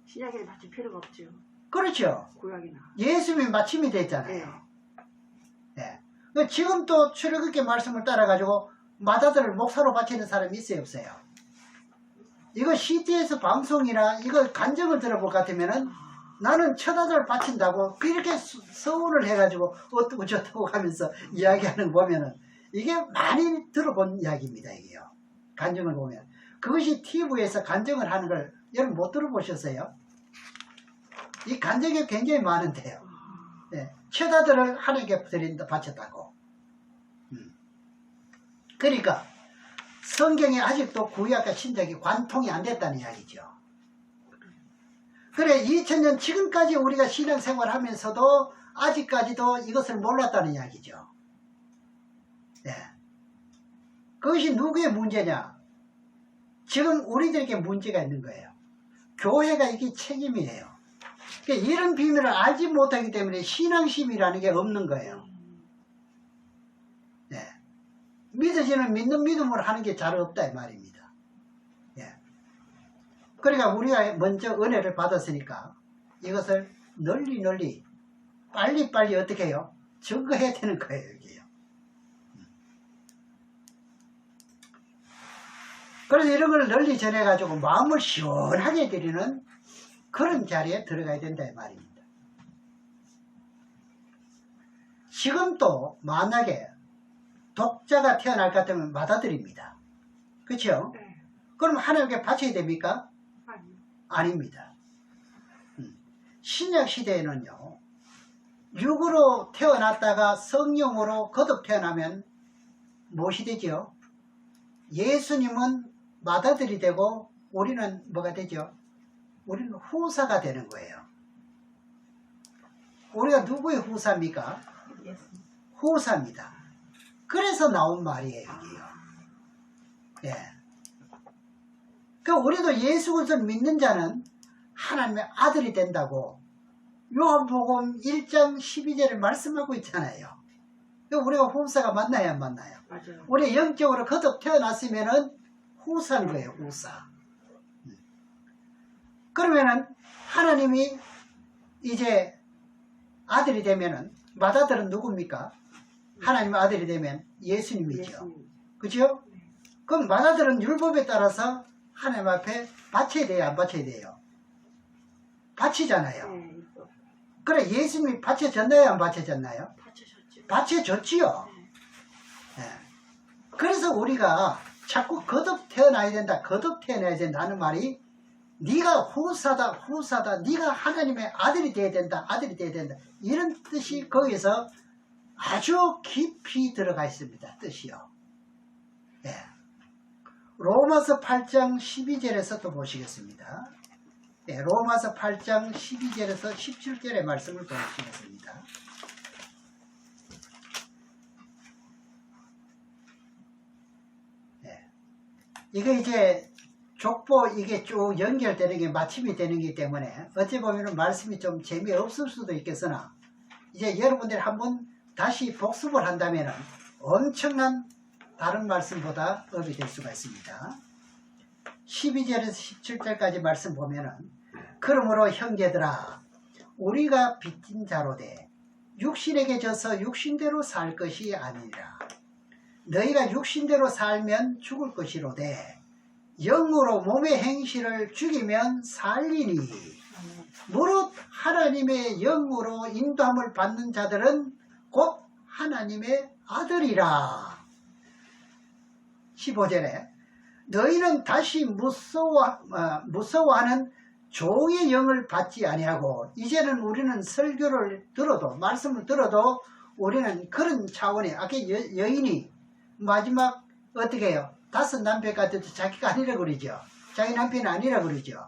신약에는 바칠 필요가 없죠. 그렇죠. 구약이나. 예수님이 마침이 됐잖아요. 네. 지금 또 출애굽기 말씀을 따라가지고 마다들을 목사로 바치는 사람이 있어요, 없어요? 이거 CT에서 방송이나 이거 간증을 들어볼 것 같으면은 나는 처다들 바친다고 그렇게 서울을 해가지고 어떻고 저떻고 하면서 이야기하는 거 보면은 이게 많이 들어본 이야기입니다. 이게요. 간증을 보면. 그것이 TV에서 간증을 하는 걸 여러분 못 들어보셨어요? 이 간증이 굉장히 많은데요. 네. 처다들을 하나님께 드린다, 바쳤다고. 그러니까 성경에 아직도 구약과 신약이 관통이 안 됐다는 이야기죠. 그래 2000년 지금까지 우리가 신앙생활 하면서도 아직까지도 이것을 몰랐다는 이야기죠. 네. 그것이 누구의 문제냐? 지금 우리들에게 문제가 있는 거예요. 교회가 이게 책임이에요. 그러니까 이런 비밀을 알지 못하기 때문에 신앙심이라는 게 없는 거예요. 네. 믿어지는 믿는 믿음으로 하는 게 잘 없다 이 말입니다. 예. 그러니까 우리가 먼저 은혜를 받았으니까 이것을 널리 빨리 어떻게 해요? 증거해야 되는 거예요. 여기요. 그래서 이런 걸 널리 전해가지고 마음을 시원하게 드리는 그런 자리에 들어가야 된다 이 말입니다. 지금 또 만약에 독자가 태어날 것 같으면 받아들입니다. 그렇죠? 네. 그럼 하나님께 바쳐야 됩니까? 아니요. 아닙니다. 신약 시대에는요. 육으로 태어났다가 성령으로 거듭 태어나면 무엇이 되죠? 예수님은 맏아들이 되고 우리는 뭐가 되죠? 우리는 후사가 되는 거예요. 우리가 누구의 후사입니까? 예수님. 후사입니다. 그래서 나온 말이에요, 이게요. 예. 그 우리도 예수 그리스도를 믿는 자는 하나님의 아들이 된다고 요한복음 1장 12절에 말씀하고 있잖아요. 우리가 후사가 맞나요, 안 맞나요? 맞아요. 우리 영적으로 거듭 태어났으면은 후사인 거예요, 후사. 그러면은 하나님이 이제 아들이 되면은 맏아들은 누굽니까? 하나님의 아들이 되면 예수님이죠. 예수님. 그죠? 네. 그럼 맏아들은 율법에 따라서 하나님 앞에 바쳐야 돼요, 안 바쳐야 돼요? 바치잖아요. 네, 이거 그래, 예수님이 바쳐졌나요, 안 바쳐졌나요? 받쳐졌죠. 바쳐졌지요. 네. 예. 그래서 우리가 자꾸 거듭 태어나야 된다, 거듭 태어나야 된다 하는 말이 네가 후사다, 네가 하나님의 아들이 돼야 된다, 아들이 돼야 된다, 이런 뜻이 거기서 아주 깊이 들어가 있습니다. 뜻이요. 예. 로마서 8장 12절에서 또 보시겠습니다. 예, 로마서 8장 12절에서 17절의 말씀을 보시겠습니다. 예. 이게 이제 족보 이게 쭉 연결되는 게 마침이 되는 게 때문에 어찌 보면 말씀이 좀 재미없을 수도 있겠으나 이제 여러분들이 한번 다시 복습을 한다면 엄청난 다른 말씀보다 업이 될 수가 있습니다. 12절에서 17절까지 말씀 보면은 그러므로 형제들아 우리가 빚진 자로 돼 육신에게 져서 육신대로 살 것이 아니라 너희가 육신대로 살면 죽을 것이로되 영으로 몸의 행실을 죽이면 살리니 무릇 하나님의 영으로 인도함을 받는 자들은 곧 하나님의 아들이라. 15절에 너희는 다시 무서워하는 종의 영을 받지 아니하고 이제는 우리는 설교를 들어도 말씀을 들어도 우리는 그런 차원의 아까 여인이 마지막 어떻게 해요? 5 남편 같아도 자기가 아니라 그러죠. 자기 남편이 아니라 그러죠.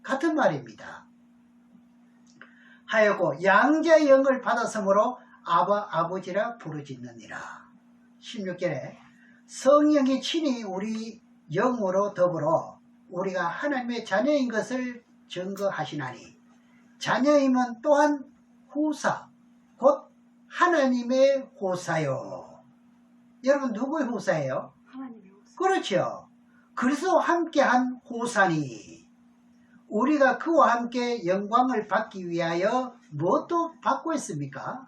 같은 말입니다. 하여고 양자의 영을 받았으므로 아버지라 부르짖느니라. 16절에 성령이 친히 우리 영으로 더불어 우리가 하나님의 자녀인 것을 증거하시나니 자녀임은 또한 후사 곧 하나님의 후사요. 여러분 누구의 후사예요? 하나님의 후사. 그렇죠. 그리스도와 함께한 후사니 우리가 그와 함께 영광을 받기 위하여 무엇도 받고 있습니까?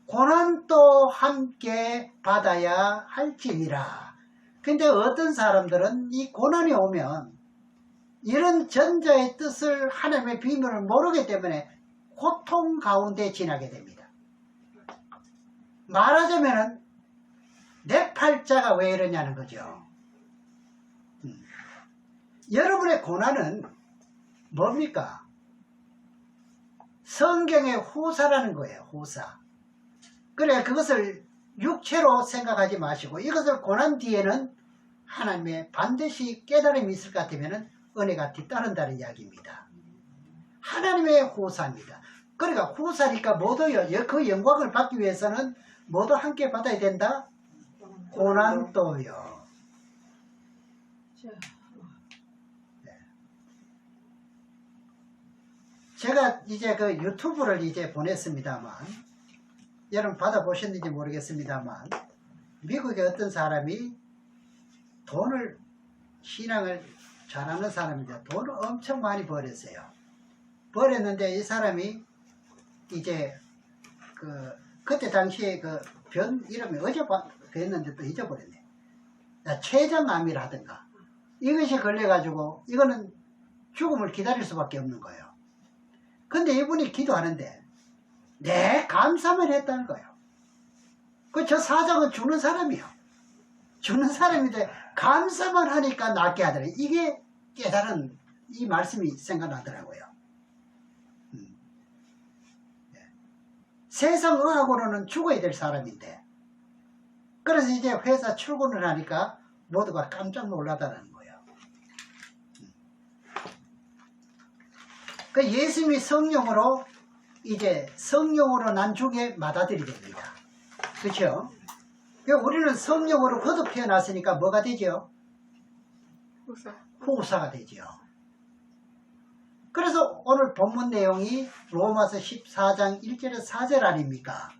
고난도 함께 받아야 할지니라. 근데 어떤 사람들은 이 고난이 오면 이런 전자의 뜻을 하나님의 비밀을 모르기 때문에 고통 가운데 지나게 됩니다. 말하자면은 내 팔자가 왜 이러냐는 거죠. 여러분의 고난은 뭡니까? 성경의 후사라는 거예요. 후사. 그래 그것을 육체로 생각하지 마시고 이것을 고난 뒤에는 하나님의 반드시 깨달음이 있을 것 같으면 은혜가 뒤따른다는 이야기입니다. 하나님의 후사입니다. 그러니까 후사니까 모두요. 그 영광을 받기 위해서는 모두 함께 받아야 된다. 고난도요. 네. 제가 이제 그 유튜브를 이제 보냈습니다만 여러분 받아보셨는지 모르겠습니다만 미국의 어떤 사람이 돈을 신앙을 잘하는 사람인데 돈을 엄청 많이 벌었어요. 벌었는데 이 사람이 이제 그때 당시에 그 병 이름이 어제 뵀는데 또 잊어버렸네. 췌장암이라든가 이것이 걸려가지고 이거는 죽음을 기다릴 수밖에 없는 거예요. 근데 이분이 기도하는데 네 감사만 했다는 거예요. 저 사장은 죽는 사람이요. 죽는 사람인데 감사만 하니까 낫게 하더래요. 이게 깨달은 이 말씀이 생각나더라고요. 세상 의학으로는 죽어야 될 사람인데 그래서 이제 회사 출근을 하니까 모두가 깜짝 놀라다는 거예요. 그 예수님이 성령으로 이제 성령으로 난 중에 맏아들이 됩니다. 그렇죠? 우리는 성령으로 거듭 태어났으니까 뭐가 되죠? 후사. 후사가 되죠. 그래서 오늘 본문 내용이 로마서 14장 1절에서 4절 아닙니까?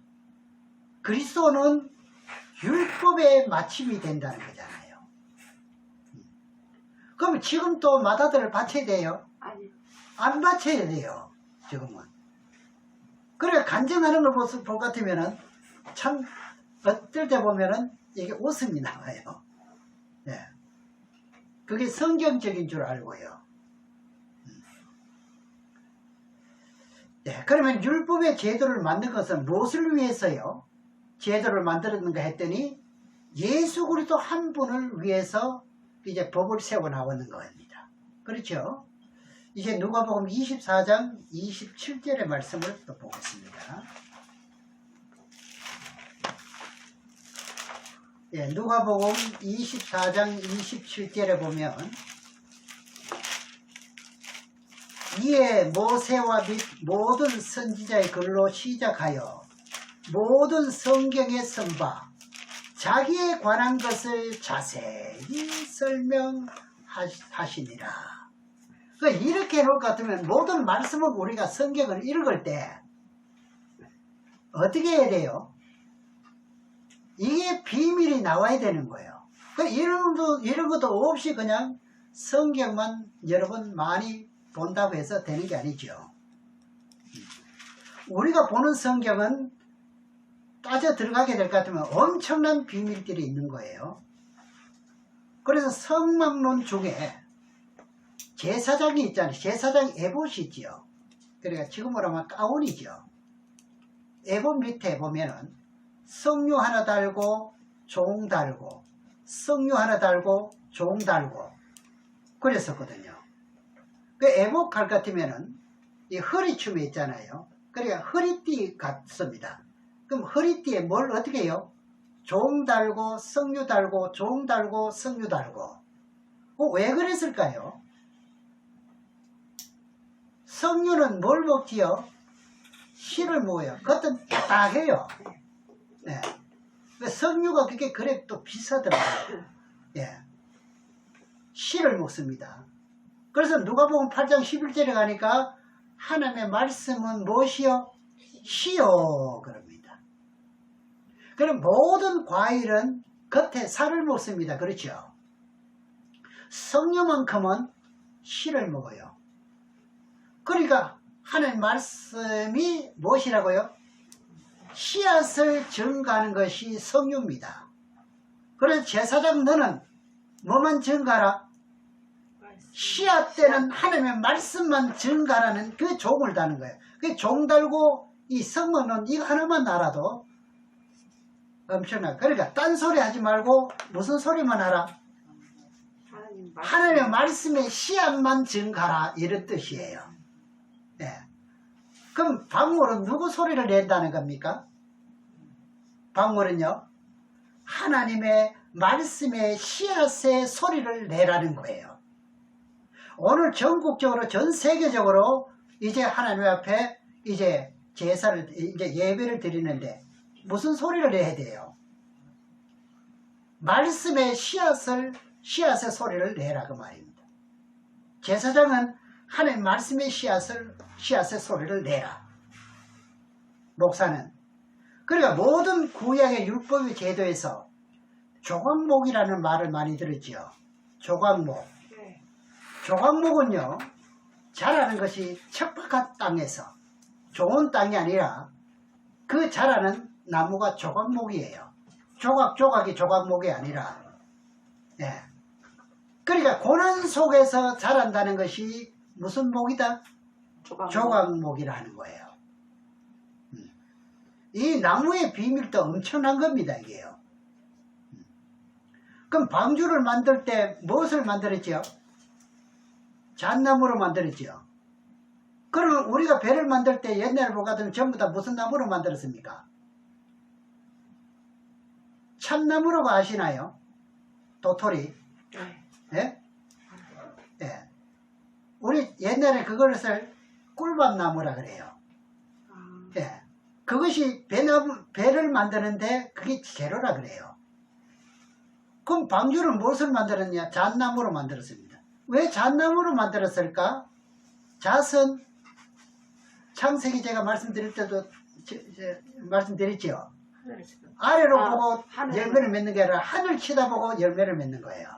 그리스도는 율법의 마침이 된다는 거잖아요. 그럼 지금 또 마다들을 바쳐야 돼요? 아니. 안 바쳐야 돼요. 지금은. 그래 간증하는 걸 볼 같으면은 참 어떨 때 보면은 이게 웃음이 나와요. 네. 그게 성경적인 줄 알고요. 네. 그러면 율법의 제도를 만든 것은 무엇을 위해서요? 제도를 만들었는가 했더니 예수 그리스도 한 분을 위해서 이제 법을 세워 나오는 겁니다. 그렇죠? 이제 누가복음 24장 27절의 말씀을 또 보겠습니다. 예, 누가복음 24장 27절에 보면 이에 모세와 및 모든 선지자의 글로 시작하여 모든 성경에 쓴바 자기에 관한 것을 자세히 설명하시니라. 그러니까 이렇게 해놓을 것 같으면 모든 말씀을 우리가 성경을 읽을 때 어떻게 해야 돼요? 이게 비밀이 나와야 되는 거예요. 이런 것도 없이 그냥 성경만 여러 번 많이 본다고 해서 되는 게 아니죠. 우리가 보는 성경은 따져 들어가게 될 것 같으면 엄청난 비밀들이 있는 거예요. 그래서 성막론 중에 제사장이 있잖아요. 제사장 에봇이 있지요. 그러니까 지금으로 하면 가운이죠. 에봇 밑에 보면은 성류 하나 달고 종 달고 성류 하나 달고 종 달고 그랬었거든요. 그 에봇 칼 같으면은 이 허리춤에 있잖아요. 그러니까 허리띠 같습니다. 그럼 허리띠에 뭘 어떻게 해요? 종 달고 성류 달고 종 달고 성류 달고 왜 그랬을까요? 성류는 뭘 먹지요? 실을 먹어요. 그것도 딱딱해요. 네. 성류가 그래 또 비싸더라고요. 예. 실을 먹습니다. 그래서 누가복음 8장 11절에 가니까 하나님의 말씀은 무엇이요? 시요 그럽니다. 그럼 모든 과일은 겉에 살을 먹습니다. 그렇죠? 성류만큼은 실을 먹어요. 그러니까 하나님 말씀이 무엇이라고요? 씨앗을 증가하는 것이 성류입니다. 그래서 제사장 너는 뭐만 증가하라? 씨앗 때는 하나님의 말씀만 증가하는 그 종을 다는 거예요. 그 종 달고 이 성막론 이거 하나만 알아도 엄청나. 그러니까 딴소리 하지 말고 무슨 소리만 하라? 하나님의 말씀의 씨앗만 증가하라 이런 뜻이에요. 네. 그럼 방울은 누구 소리를 낸다는 겁니까? 방울은요 하나님의 말씀의 씨앗의 소리를 내라는 거예요. 오늘 전국적으로 전 세계적으로 이제 하나님 앞에 이제 제사를 이제 예배를 드리는데 무슨 소리를 내야 돼요? 말씀의 씨앗의 소리를 내라 그 말입니다. 제사장은 하나님 말씀의 씨앗의 소리를 내라. 목사는 그러니까 모든 구약의 율법의 제도에서 조각목이라는 말을 많이 들었죠. 조각목. 조각목은요 자라는 것이 척박한 땅에서 좋은 땅이 아니라 그 자라는 나무가 조각목이에요. 조각이 조각목이 아니라 예. 그러니까 고난 속에서 자란다는 것이 무슨 목이다? 조각목이라는 거예요. 이 나무의 비밀도 엄청난 겁니다. 이게요. 그럼 방주를 만들 때 무엇을 만들었죠? 잣나무로 만들었죠. 그러면 우리가 배를 만들 때 옛날에 보거든 전부 다 무슨 나무로 만들었습니까? 참나무라고 아시나요? 도토리. 예? 예. 우리 옛날에 그것을 꿀밤나무라 그래요. 예. 그것이 배를 만드는데 그게 재료라 그래요. 그럼 방주는 무엇을 만들었냐? 잣나무로 만들었습니다. 왜 잣나무로 만들었을까? 잣은 창세기 제가 말씀드릴 때도 말씀드렸죠. 아래로 보고 열매를 맺는 게 아니라 하늘 쳐다보고 열매를 맺는 거예요.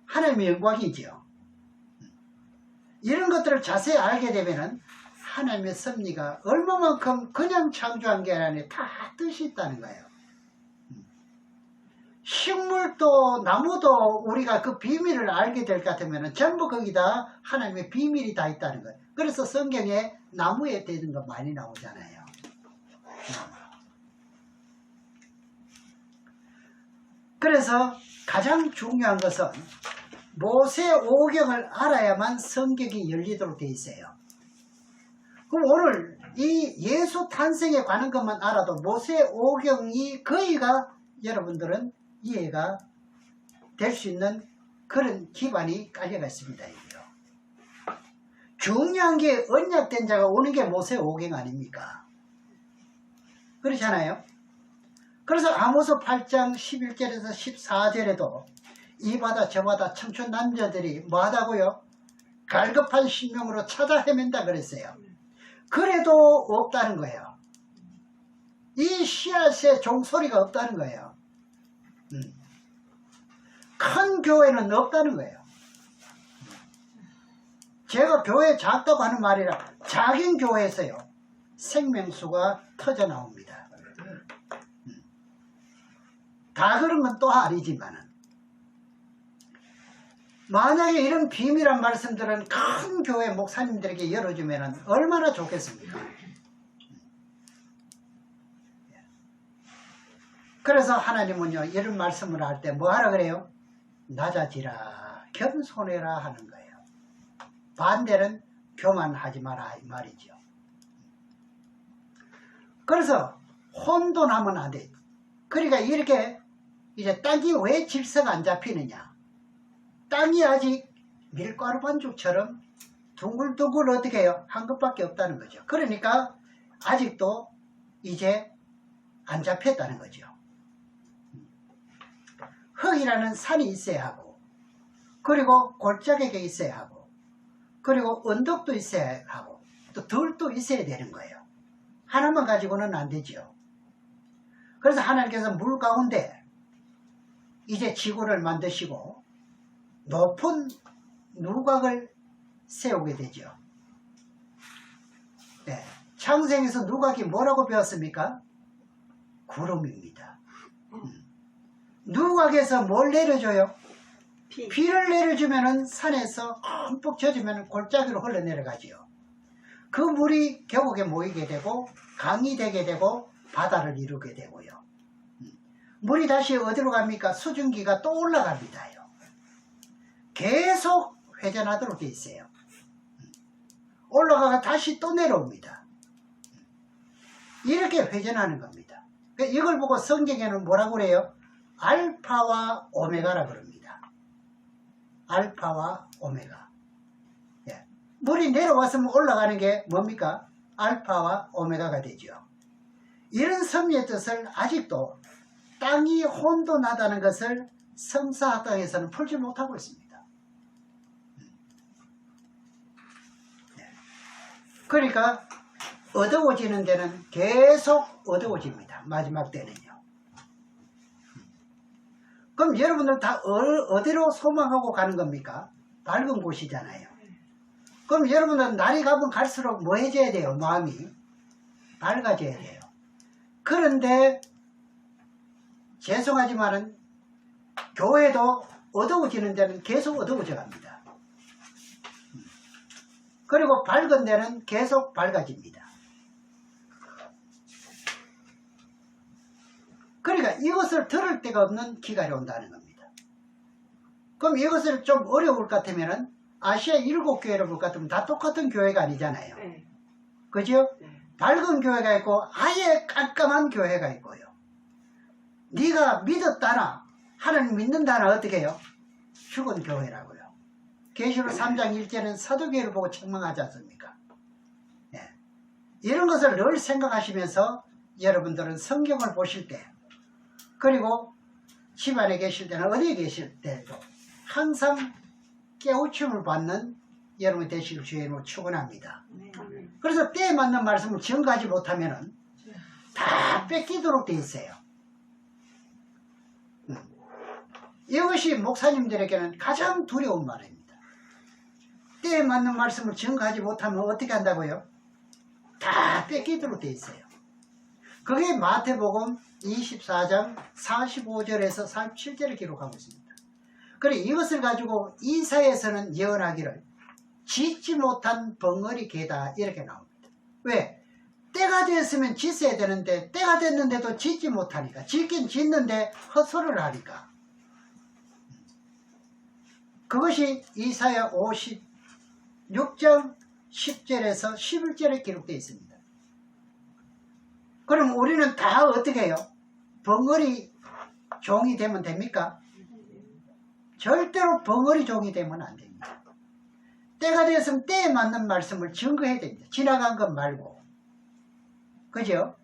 하나님의 영광이죠. 이런 것들을 자세히 알게 되면은 하나님의 섭리가 얼마만큼 그냥 창조한 게 아니라 다 뜻이 있다는 거예요. 식물도 나무도 우리가 그 비밀을 알게 될 것 같으면 전부 거기다 하나님의 비밀이 다 있다는 거예요. 그래서 성경에 나무에 대는 거 많이 나오잖아요. 그래서 가장 중요한 것은 모세 오경을 알아야만 성경이 열리도록 되어 있어요. 그럼 오늘 이 예수 탄생에 관한 것만 알아도 모세 오경이 거의가 여러분들은 이해가 될 수 있는 그런 기반이 깔려가 있습니다. 이게요. 중요한 게 언약된 자가 오는 게 모세 오경 아닙니까? 그렇잖아요. 그래서 아모스 8장 11절에서 14절에도 이 바다 저 바다 청춘 남자들이 뭐하다고요? 갈급한 심령으로 찾아 헤맨다 그랬어요. 그래도 없다는 거예요. 이 씨앗의 종소리가 없다는 거예요. 큰 교회는 없다는 거예요. 제가 교회 작다고 하는 말이라 작은 교회에서요 생명수가 터져 나옵니다. 다 그런 건 또 아니지만은 만약에 이런 비밀한 말씀들은 큰 교회 목사님들에게 열어주면 얼마나 좋겠습니까? 그래서 하나님은요 이런 말씀을 할 때 뭐 하라 그래요? 낮아지라 겸손해라 하는 거예요. 반대는 교만하지 마라 이 말이죠. 그래서 혼돈하면 안 돼. 그러니까 이렇게 이제 땅이 왜 질서가 안 잡히느냐? 땅이 아직 밀가루 반죽처럼 둥글둥글 어떻게 해요? 한 것밖에 없다는 거죠. 그러니까 아직도 이제 안 잡혔다는 거죠. 흙이라는 산이 있어야 하고, 그리고 골짜기가 있어야 하고, 그리고 언덕도 있어야 하고, 또 들도 있어야 되는 거예요. 하나만 가지고는 안 되죠. 그래서 하나님께서 물 가운데 이제 지구를 만드시고 높은 누각을 세우게 되죠. 네. 창세기에서 누각이 뭐라고 배웠습니까? 구름입니다. 누각에서 뭘 내려줘요? 비를 내려주면은 산에서 흠뻑 젖으면 골짜기로 흘러내려가지요. 그 물이 계곡에 모이게 되고 강이 되게 되고 바다를 이루게 되고요. 물이 다시 어디로 갑니까? 수증기가 또 올라갑니다요. 계속 회전하도록 되어 있어요. 올라가가 다시 또 내려옵니다. 이렇게 회전하는 겁니다. 이걸 보고 성경에는 뭐라고 그래요? 알파와 오메가라 그럽니다. 알파와 오메가. 예. 물이 내려왔으면 올라가는 게 뭡니까? 알파와 오메가가 되죠. 이런 섭리의 뜻을 아직도 땅이 혼돈하다는 것을 성사학당에서는 풀지 못하고 있습니다. 그러니까 어두워지는 데는 계속 어두워집니다. 마지막 때는요. 그럼 여러분들 다 어디로 소망하고 가는 겁니까? 밝은 곳이잖아요. 그럼 여러분들은 날이 가면 갈수록 뭐 해줘야 돼요? 마음이 밝아져야 돼요. 그런데 죄송하지만은 교회도 어두워지는 데는 계속 어두워져 갑니다. 그리고 밝은 데는 계속 밝아집니다. 그러니까 이것을 들을 데가 없는 기간이 온다는 겁니다. 그럼 이것을 좀 어려울 것 같으면은 아시아 7교회를 볼 것 같으면 다 똑같은 교회가 아니잖아요. 네. 그죠? 네. 밝은 교회가 있고 아예 깜깜한 교회가 있고요. 네가 믿었다나 하나님 믿는다나 어떻게 해요? 죽은 교회라고요. 계시록 3장 1절은 사도교회를 보고 책망하지 않습니까? 네. 이런 것을 늘 생각하시면서 여러분들은 성경을 보실 때, 그리고 집안에 계실 때나 어디에 계실 때도 항상 깨우침을 받는 여러분이 되시길 주님으로 축원합니다. 그래서 때에 맞는 말씀을 증거하지 못하면 다 뺏기도록 돼 있어요. 이것이 목사님들에게는 가장 두려운 말입니다. 때에 맞는 말씀을 증거하지 못하면 어떻게 한다고요? 다 뺏기도록 돼 있어요. 그게 마태복음 24장 45절에서 47절을 기록하고 있습니다. 그래 이것을 가지고 이사야서는 예언하기를 짓지 못한 벙어리 개다 이렇게 나옵니다. 왜? 때가 됐으면 짓어야 되는데 때가 됐는데도 짓지 못하니까, 짓긴 짓는데 헛소리를 하니까. 그것이 이사야 56장 10절에서 11절에 기록되어 있습니다. 그럼 우리는 다 어떻게 해요? 벙어리 종이 되면 됩니까? 절대로 벙어리 종이 되면 안 됩니다. 때가 되었으면 때에 맞는 말씀을 증거해야 됩니다. 지나간 것 말고. 그죠?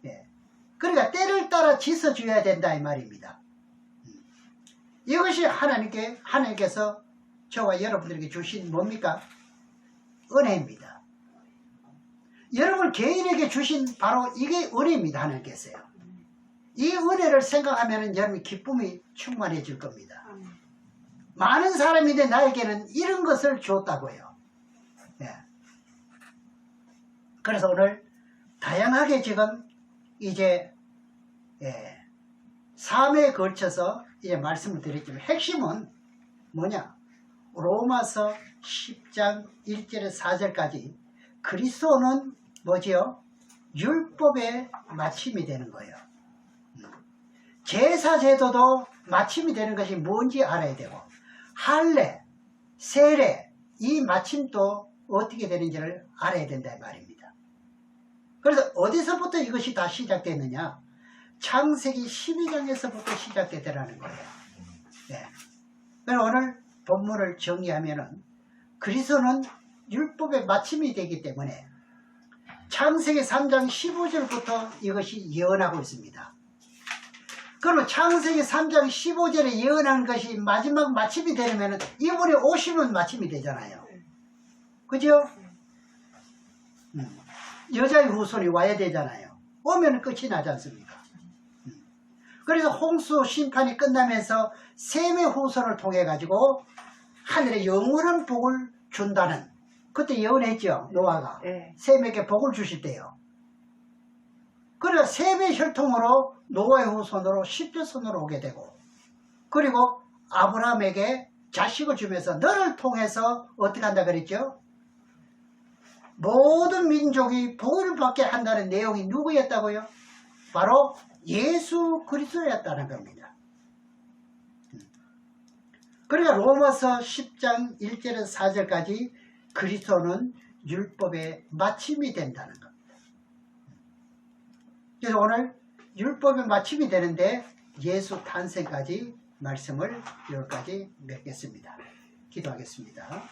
예. 그러니까 때를 따라 짖어줘야 된다 이 말입니다. 이것이 하나님께서 저와 여러분들에게 주신 뭡니까? 은혜입니다. 여러분 개인에게 주신 바로 이게 은혜입니다. 하나님께서요. 이 은혜를 생각하면 여러분 기쁨이 충만해질 겁니다. 많은 사람인데 나에게는 이런 것을 줬다고요. 예. 그래서 오늘 다양하게 지금 이제 3회에 걸쳐서 이제 말씀을 드렸지만 핵심은 뭐냐? 로마서 10장 1절에서 4절까지 그리스도는 뭐지요? 율법의 마침이 되는 거예요. 제사제도도 마침이 되는 것이 뭔지 알아야 되고, 할례, 세례, 이 마침도 어떻게 되는지를 알아야 된다 이 말입니다. 그래서 어디서부터 이것이 다 시작됐느냐? 창세기 12장에서부터 시작되더라는 거예요. 네. 그래서 오늘 본문을 정리하면은 그리스도는 율법의 마침이 되기 때문에 창세기 3장 15절부터 이것이 예언하고 있습니다. 그러면 창세기 3장 15절에 예언한 것이 마지막 마침이 되려면 이분이 오시면 마침이 되잖아요. 그죠? 여자의 후손이 와야 되잖아요. 오면 끝이 나지 않습니까? 그래서 홍수 심판이 끝나면서 셈의 후손을 통해 가지고 하늘에 영원한 복을 준다는, 그때 예언했죠. 노아가 셈에게 복을 주실 때요. 그래서 셈의 혈통으로 노아의 후손으로 10대손으로 오게 되고, 그리고 아브라함에게 자식을 주면서 너를 통해서 어떻게 한다 그랬죠? 모든 민족이 복을 받게 한다는 내용이 누구였다고요? 바로 예수 그리스도였다는 겁니다. 그러니까 로마서 10장 1절에서 4절까지 그리스도는 율법의 마침이 된다는 겁니다. 그래서 오늘 율법의 마침이 되는데 예수 탄생까지 말씀을 여기까지 맺겠습니다. 기도하겠습니다.